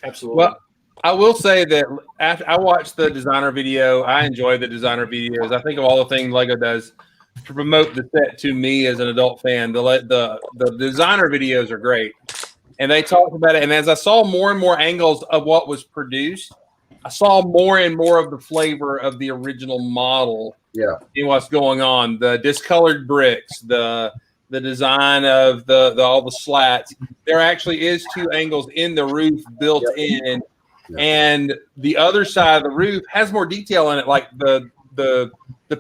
absolutely. Well, I will say that after I watched the designer video, I enjoy the designer videos. I think of all the things Lego does to promote the set to me as an adult fan. The designer videos are great, and they talked about it. And as I saw more and more angles of what was produced, I saw more and more of the flavor of the original model. Yeah, in what's going on, the discolored bricks, the design of the all the slats. There actually is 2 angles in the roof built in, and the other side of the roof has more detail in it, like the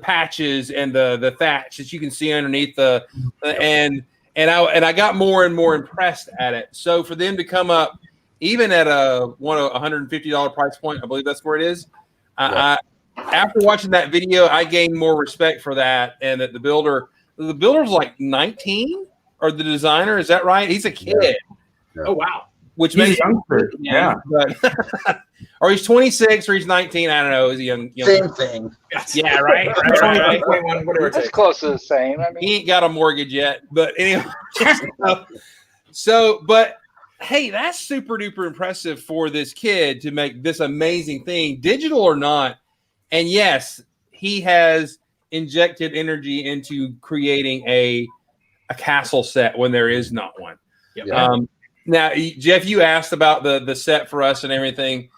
patches and the thatch that you can see underneath and I got more and more impressed at it. So for them to come up even at a $150 price point, I believe that's where it is. I after watching that video, I gained more respect for that, and that the builder's like 19, or the designer, is that right? He's a kid. Yeah. Oh wow. Which He's makes a youngster. Yeah. but or he's 26 or he's 19. I don't know. Is he young? same thing. Yeah, right. 21, whatever it That's takes. close to the same. I mean, He ain't got a mortgage yet, but anyway. But hey, that's super duper impressive for this kid to make this amazing thing, digital or not. And yes, he has injected energy into creating a castle set when there is not one. Yep. Now, Jeff, you asked about the set for us and everything.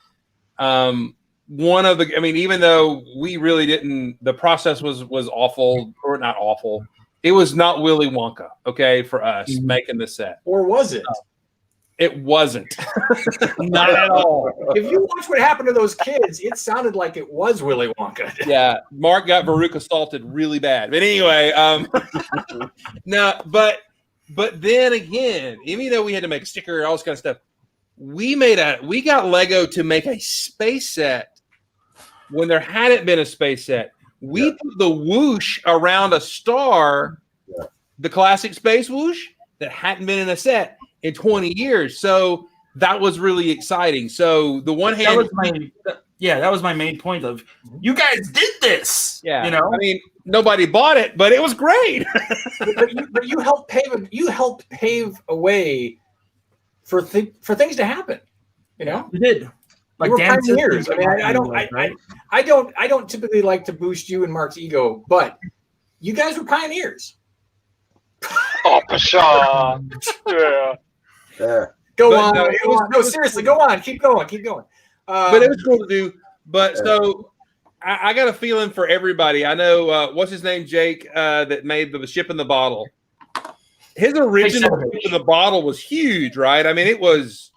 One of the, I mean, even though we really didn't, the process was awful, or not awful. It was not Willy Wonka, okay, for us making the set. Or was it? It wasn't. Not at all. If you watch what happened to those kids, it sounded like it was Willy Wonka. Yeah, Mark got Veruca assaulted really bad. But anyway, no, but then again, even though we had to make a sticker and all this kind of stuff, we got Lego to make a space set when there hadn't been a space set. We put the whoosh around a star, the classic space whoosh that hadn't been in a set in 20 years. So that was really exciting. So the one hand, that was my main point of, you guys did this. Yeah, you know, I mean, nobody bought it, but it was great. but you helped pave a way for things to happen. You know, you did. Like we're pioneers. I mean, I don't typically like to boost you and Mark's ego, but you guys were pioneers. oh, Pshaw. Yeah. Go on. Seriously, go on. Keep going. But it was cool to do. But so I got a feeling for everybody. I know what's his name, Jake, that made the ship in the bottle. His original ship in the bottle was huge, right? I mean, it was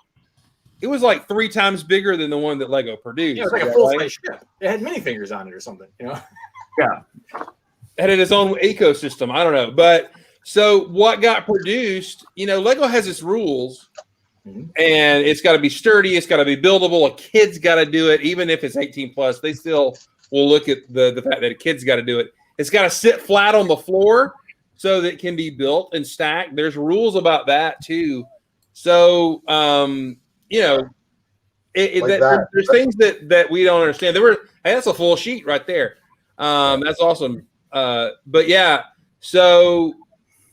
like 3 times bigger than the one that Lego produced. Yeah, it was like a full-size ship. It had minifigures on it or something, you know? Yeah. It had its own ecosystem. I don't know. But so what got produced, you know, Lego has its rules, and it's got to be sturdy. It's got to be buildable. A kid's got to do it. Even if it's 18 plus, they still will look at the fact that a kid's got to do it. It's got to sit flat on the floor so that it can be built and stacked. There's rules about that too. So, you know, there's things that we don't understand. Hey, that's a full sheet right there. That's awesome. But yeah, so,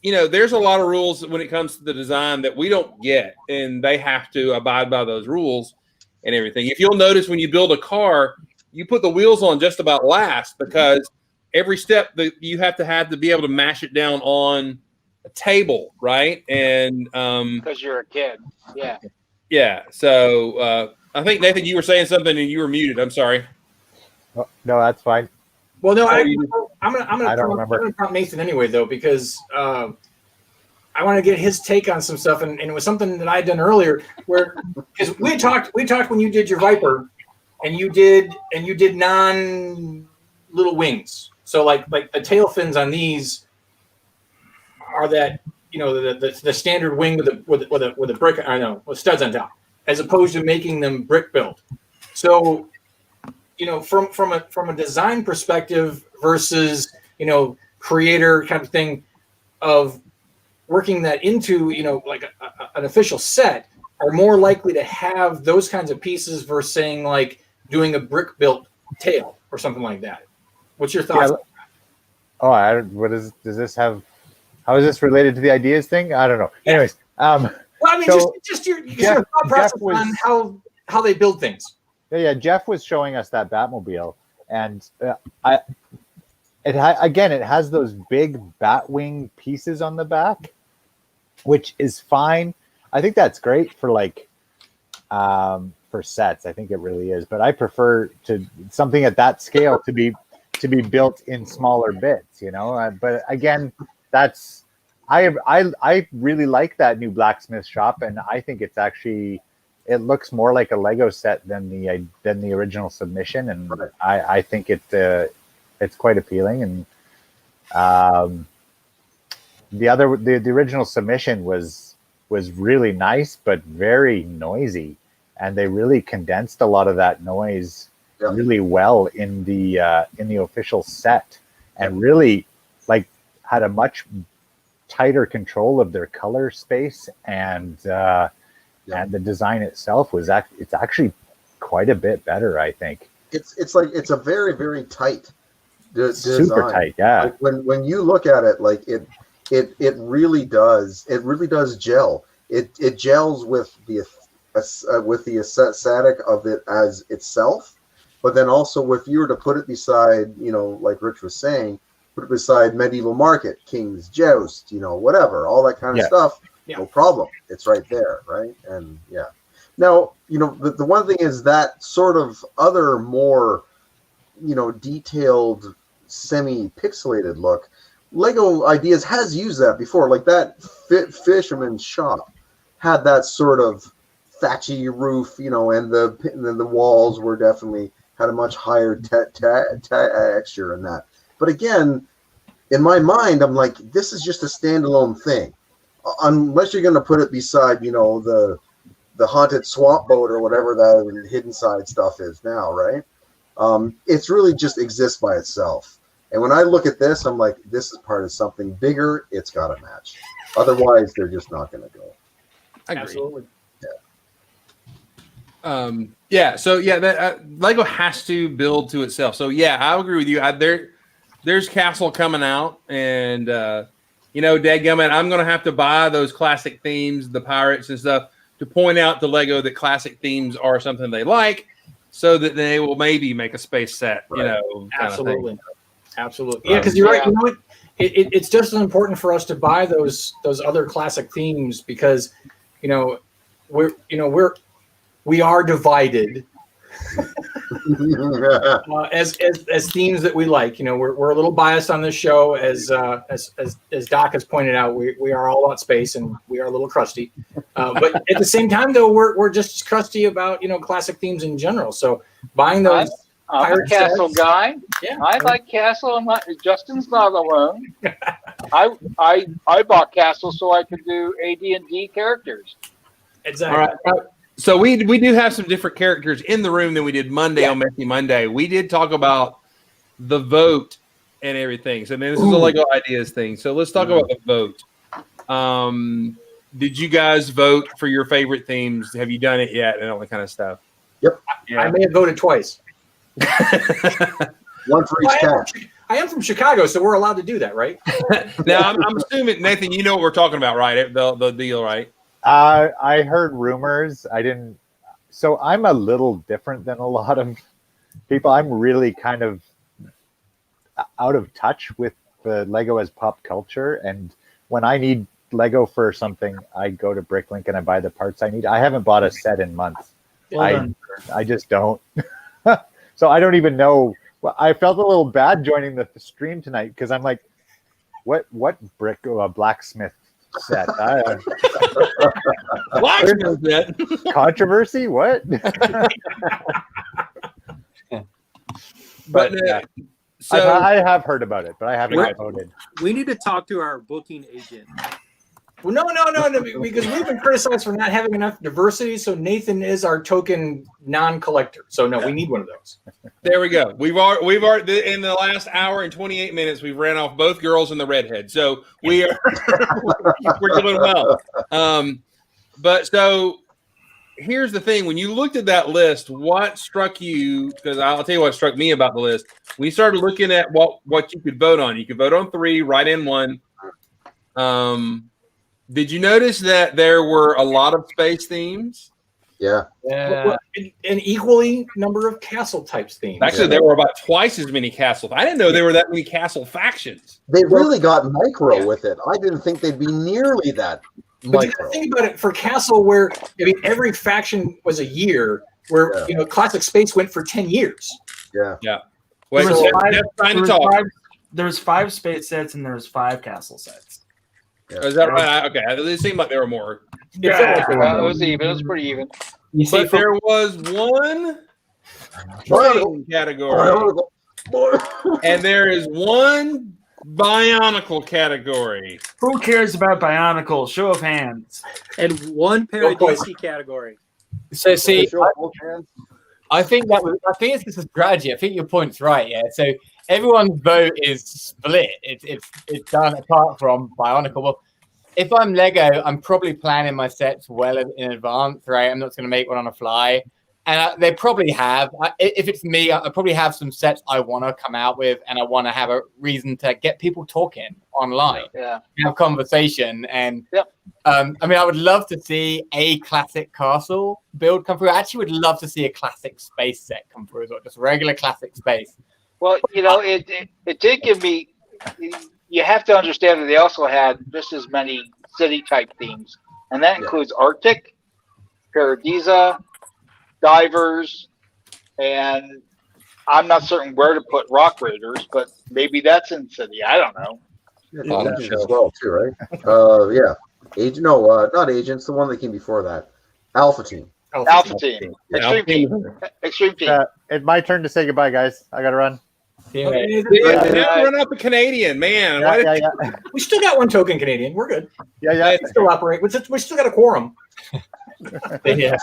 you know, there's a lot of rules when it comes to the design that we don't get, and they have to abide by those rules and everything. If you'll notice, when you build a car, you put the wheels on just about last, because every step that you have to be able to mash it down on a table, right? And because you're a kid. Yeah. Yeah. So I think, Nathan, you were saying something and you were muted. I'm sorry. Oh, no, that's fine. Well, no, I'm gonna prompt Nathan anyway, though, because I want to get his take on some stuff, and it was something that I had done earlier, where because we talked when you did your Viper, and you did non little wings. So like the tail fins on these are that, you know, the standard wing with a brick, I know, with studs on top, as opposed to making them brick built. So, you know, from a design perspective versus, you know, creator kind of thing of working that into, you know, like an official set, are more likely to have those kinds of pieces versus saying like doing a brick built tail or something like that. What's your thoughts? Yeah. Does this have, how is this related to the ideas thing? I don't know. Anyways, well, I mean, so just your thought process on how they build things. Yeah, Jeff was showing us that Batmobile, and again, it has those big bat wing pieces on the back, which is fine. I think that's great for like for sets. I think it really is, but I prefer to something at that scale to be built in smaller bits, you know. But again, that's I really like that new blacksmith shop, and I think it's actually it looks more like a Lego set than the original submission, and I think it's quite appealing. And the original submission was really nice but very noisy, and they really condensed a lot of that noise really well in the official set, and really like had a much tighter control of their color space, and the design itself it's actually quite a bit better, I think. It's like it's a very, very tight design. Super tight, yeah. Like when you look at it, like it really does gel. It gels with the aesthetic of it as itself, but then also if you were to put it beside, you know, like Rich was saying, put it beside Medieval Market, King's Joust, you know, whatever, all that kind of stuff, no problem. It's right there, right? And yeah. Now, you know, the one thing is that sort of other more, you know, detailed, semi-pixelated look, Lego Ideas has used that before. Like that Fisherman's Shop had that sort of thatchy roof, you know, and the walls were definitely had a much higher texture in that. But again, in my mind, I'm like, this is just a standalone thing, unless you're going to put it beside, you know, the haunted swamp boat or whatever that hidden side stuff is now, right? It's really just exists by itself. And when I look at this, I'm like, this is part of something bigger. It's got to match. Otherwise, they're just not going to go. I agree. Absolutely. So that Lego has to build to itself. So yeah, I agree with you. There's Castle coming out, and you know, dadgummit, I'm gonna have to buy those classic themes, the pirates and stuff, to point out to Lego that classic themes are something they like, so that they will maybe make a space set. Right. You know, absolutely, absolutely. Yeah, because you're right. You know what? It's just as important for us to buy those other classic themes, because you know we are divided as themes that we like. You know, we're a little biased on this show, as Doc has pointed out. We are all about space, and we are a little crusty. But at the same time, though, we're just as crusty about, you know, classic themes in general. So buying those. I'm a Castle guy. Yeah, I like Castle. Justin's not alone. I bought Castle so I could do AD&D characters. Exactly. All right. So we do have some different characters in the room than we did Monday on Messy Monday. We did talk about the vote and everything. So this is a Lego Ideas thing. So let's talk about the vote. Did you guys vote for your favorite themes? Have you done it yet? And all that kind of stuff. Yep. Yeah. I may have voted twice. One for each town. I am from Chicago, so we're allowed to do that, right? Now I'm assuming, Nathan, you know what we're talking about, right? The deal, right? I heard rumors. I didn't. So I'm a little different than a lot of people. I'm really kind of out of touch with the Lego as pop culture. And when I need Lego for something, I go to Bricklink and I buy the parts I need. I haven't bought a set in months. I just don't. So I don't even know. Well, I felt a little bad joining the stream tonight, because I'm like, what blacksmith set? Blacksmith set? Controversy? What? But so I have heard about it, but I haven't voted. We need to talk to our booking agent. Well, no, because we've been criticized for not having enough diversity. So Nathan is our token non-collector. So no, we need one of those. There we go. We've already in the last hour and 28 minutes, we've ran off both girls and the redhead. So we're doing well. But so here's the thing: when you looked at that list, what struck you? Because I'll tell you what struck me about the list. We started looking at what you could vote on. You could vote on 3, write in 1. Did you notice that there were a lot of space themes? Yeah. Yeah. An equally number of castle types themes. Actually, there were about twice as many castle. I didn't know there were that many castle factions. They really got micro with it. I didn't think they'd be nearly that But you micro. gotta think about it for Castle, where I mean, every faction was a year. Where Classic Space went for 10 years. Yeah. Yeah. Wait, There was five- Jeff's trying to there was talk. there was 5 space sets and there was 5 castle sets. Is that right? Okay. It seemed like there were more. It was even. It was pretty even. You see, But there was one trading category, and there is one Bionicle category. Who cares about Bionicle? Show of hands. And one Paradisi category. So see, I think it's just a strategy. I think your point's right. Yeah. So everyone's vote is split. It's done apart from Bionicle. Well, if I'm Lego, I'm probably planning my sets well in advance, right? I'm not going to make one on the fly. And they probably have. If it's me, I probably have some sets I want to come out with, and I want to have a reason to get people talking online, have conversation. And I mean, I would love to see a classic castle build come through. I actually would love to see a classic space set come through as well, just regular classic space. Well, it did give me. You have to understand that they also had just as many city type themes, and that includes Arctic, Paradisa, Divers, and I'm not certain where to put Rock Raiders, but maybe that's in city. I don't know. Agents as well too, right? Agent? No, not Agents. The one that came before that. Alpha Team. Alpha Team. Extreme Team. Extreme Team. It's my turn to say goodbye, guys. I gotta run. Run out the Canadian, man. We still got one token Canadian. We're good. Yeah. We still operate. We still got a quorum. Yeah.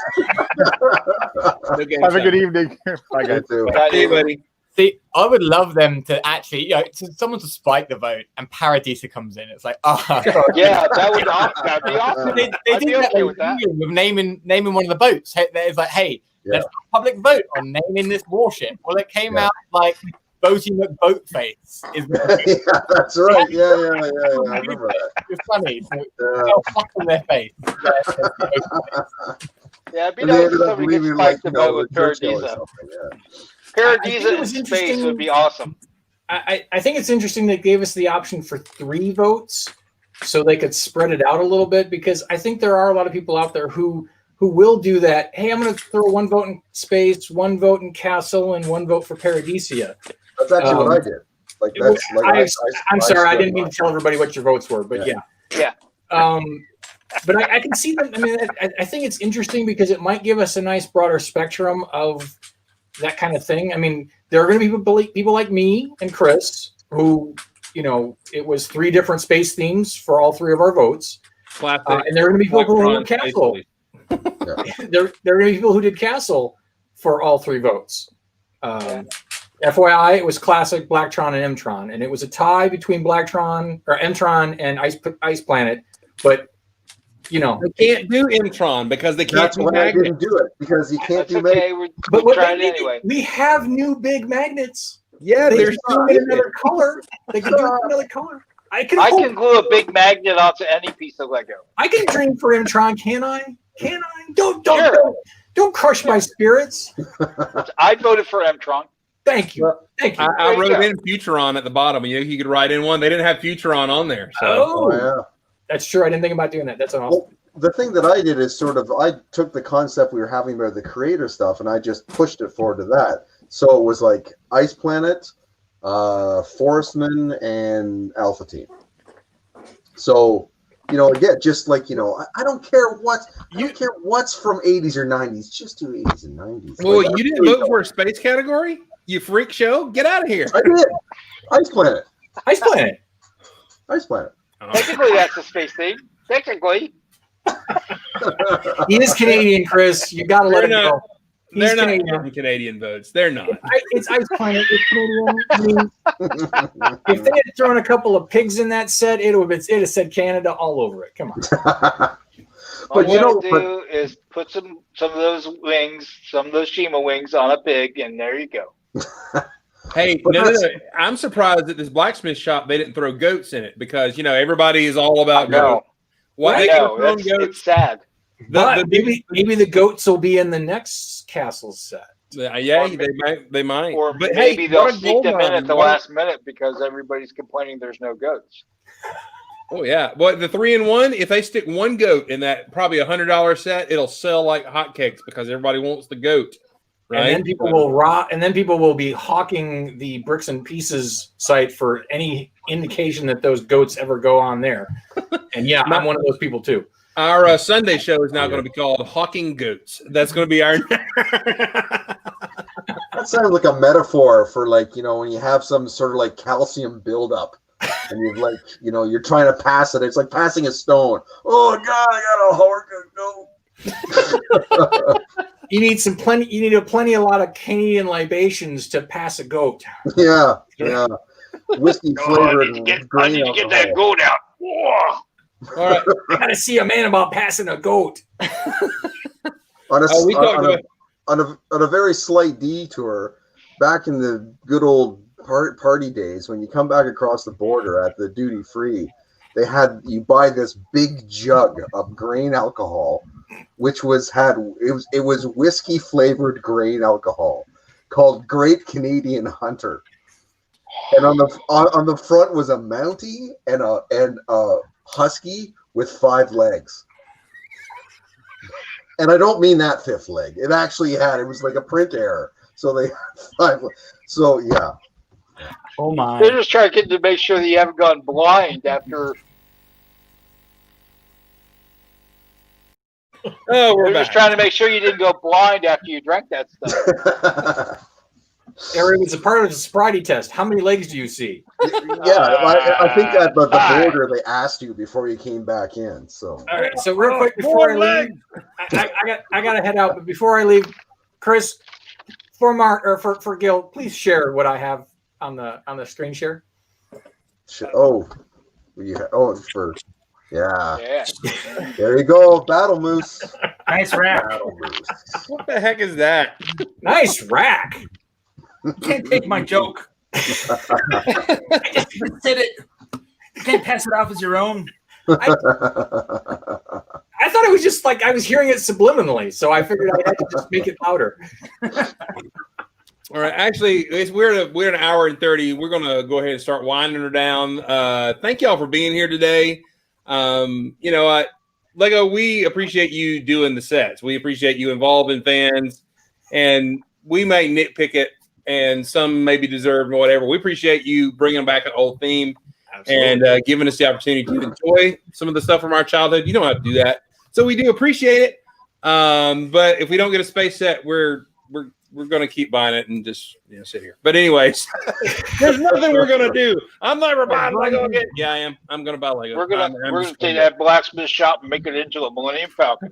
Have a good evening. Bye, guys. Bye, buddy. See, I would love them to actually, someone to spike the vote, and Paradisa comes in. It's like, yeah, that'd be awesome. They did that with naming one of the boats. It's like, hey, let's have a public vote on naming this warship. Well, it came out like Boaty McBoatface. That's right. Yeah. I remember that. It's funny. So flat on their face. Yeah, it'd be nice if somebody could spike the vote with Paradisa. Paradisa in space would be awesome. I think it's interesting they gave us the option for 3 votes so they could spread it out a little bit, because I think there are a lot of people out there who will do that. Hey, I'm going to throw 1 vote in space, 1 vote in castle, and 1 vote for Paradisia. That's actually what I did. I'm sorry, I didn't mean to tell everybody what your votes were, but yeah. But I can see that. I mean, I think it's interesting because it might give us a nice broader spectrum of that kind of thing. I mean, there are going to be people like me and Chris who, it was 3 different space themes for all 3 of our votes. And there are going to be people who did castle. There are going to be people who did castle for all 3 votes. FYI, it was classic Blacktron and Mtron, and it was a tie between Blacktron or Mtron and Ice Planet. But they can't do Mtron because they can't. That's why I didn't do it, because you can't do magnet. But anyway. We have new big magnets. Yeah, there's another color. They can do another color. I can glue a big magnet onto any piece of Lego. I can dream for Mtron, can I? Don't crush my spirits. I voted for Mtron. Thank you. I wrote in Futuron at the bottom. You could write in one. They didn't have Futuron on there. So. That's true. I didn't think about doing that. That's awesome. Well, the thing that I did is I took the concept we were having about the creator stuff and I just pushed it forward to that. So it was like Ice Planet, Forestman, and Alpha Team. So, again, just like, I don't care what's from 80s or 90s. Just do 80s and 90s. Well, you didn't vote for a space category? You freak show? Get out of here. I did. Ice Planet. Technically, that's a space theme. Technically. He is Canadian, Chris. You got to let him go. They're not Canadian votes. They're not. It's Ice Planet. It's Canadian. I mean, if they had thrown a couple of pigs in that set, it would have said Canada all over it. Come on. All you have to do is put some of those wings, some of those Shima wings on a pig, and there you go. Hey, no. I'm surprised at this blacksmith shop they didn't throw goats in it because everybody is all about goats. Why? It's sad. But maybe the goats will be in the next castle set. Yeah, they might. Or but maybe hey, they'll what a sneak gold them in mine. at the What a- last minute because everybody's complaining there's no goats. Oh yeah, well the 3-in-1. If they stick one goat in that probably $100 set, it'll sell like hotcakes because everybody wants the goat. Right? And then people will be hawking the Bricks and Pieces site for any indication that those goats ever go on there. And yeah, I'm one of those people too. Our Sunday show is now going to be called Hawking Goats. That's going to be our. That sounds like a metaphor for like, when you have some sort of like calcium buildup and you've like, you're trying to pass it. It's like passing a stone. Oh God, I got a hard goat. You need a lot of Canadian libations to pass a goat. Yeah. Whiskey flavored. I need to get that goat out. Whoa. All right. I gotta see a man about passing a goat. On a very slight detour, back in the good old party days, when you come back across the border at the duty free, you buy this big jug of grain alcohol, which was whiskey flavored grain alcohol called Great Canadian Hunter, and on the front was a Mountie and a husky with 5 legs. And I don't mean that 5th leg. It actually it was like a print error. So they had 5 legs. So yeah. Oh my. They're just trying to make sure that you haven't gone blind after. Oh, They're just trying to make sure you didn't go blind after you drank that stuff. Eric, it's a part of the sobriety test. How many legs do you see? Yeah, I think at the border they asked you before you came back in. So all right. So real quick before I leave, I gotta head out. But before I leave, Chris, for Gil, please share what I have on the screen share. Yeah. There you go, Battle Moose. Nice rack. Battle Moose. What the heck is that? Nice rack. You can't take my joke. I just said it. You can't pass it off as your own. I thought it was just like I was hearing it subliminally, so I figured I had to just make it louder. All right. Actually, we're an hour and 30. We're gonna go ahead and start winding her down. Thank y'all for being here today. Lego, we appreciate you doing the sets. We appreciate you involving fans, and we may nitpick it, and some maybe deserved or whatever. We appreciate you bringing back an old theme. Absolutely. And giving us the opportunity to enjoy some of the stuff from our childhood. You don't have to do that, so we do appreciate it. But if we don't get a space set, we're going to keep buying it and just sit here. But anyways, there's nothing we're going to do. I'm never buying Lego again. Yeah, I am. I'm going to buy Lego. We're going to take that blacksmith shop and make it into a Millennium Falcon.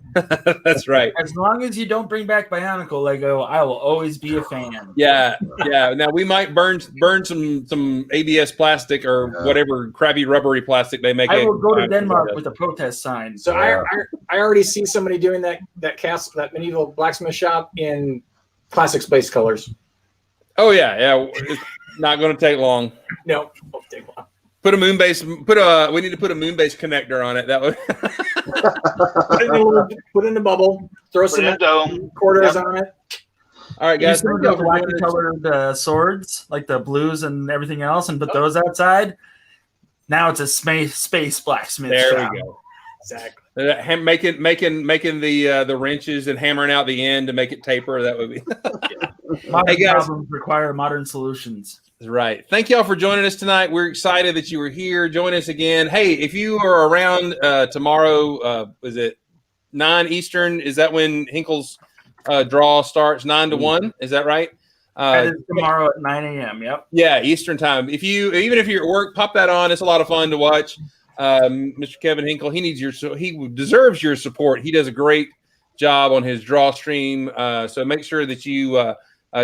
That's right. As long as you don't bring back Bionicle Lego, I will always be a fan. Yeah. Now we might burn some ABS plastic or whatever crappy rubbery plastic they make. I will go to Denmark with a protest sign. So I already see somebody doing that medieval blacksmith shop in classic space colors. Oh yeah. It's not going to take long. No, won't take long. We need to put a Moonbase connector on it. That would put in the bubble, throw some quarters on it. All right, guys. You the black colored swords, like the blues and everything else, and put those outside. Now it's a space blacksmith. There we go. Exactly. Making the wrenches and hammering out the end to make it taper. That would be. Modern problems require modern solutions. Right. Thank y'all for joining us tonight. We're excited that you were here. Join us again. Hey, if you are around tomorrow, is it 9 Eastern? Is that when Hinkle's draw starts? 9 to 1? Is that right? That is tomorrow at 9 a.m. Yep. Yeah, Eastern time. Even if you're at work, pop that on. It's a lot of fun to watch. Mr. Kevin Hinkle, he deserves your support. He does a great job on his draw stream. So make sure that you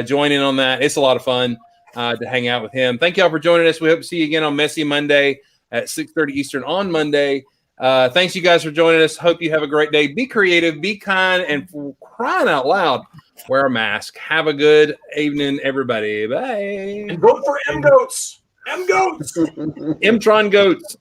join in on that. It's a lot of fun to hang out with him. Thank y'all for joining us. We hope to see you again on Messy Monday at 6:30 Eastern on Monday. Thanks you guys for joining us. Hope you have a great day. Be creative, be kind, and for crying out loud, wear a mask. Have a good evening, everybody. Bye. And vote for M-Goats. M-Goats. M-Tron Goats.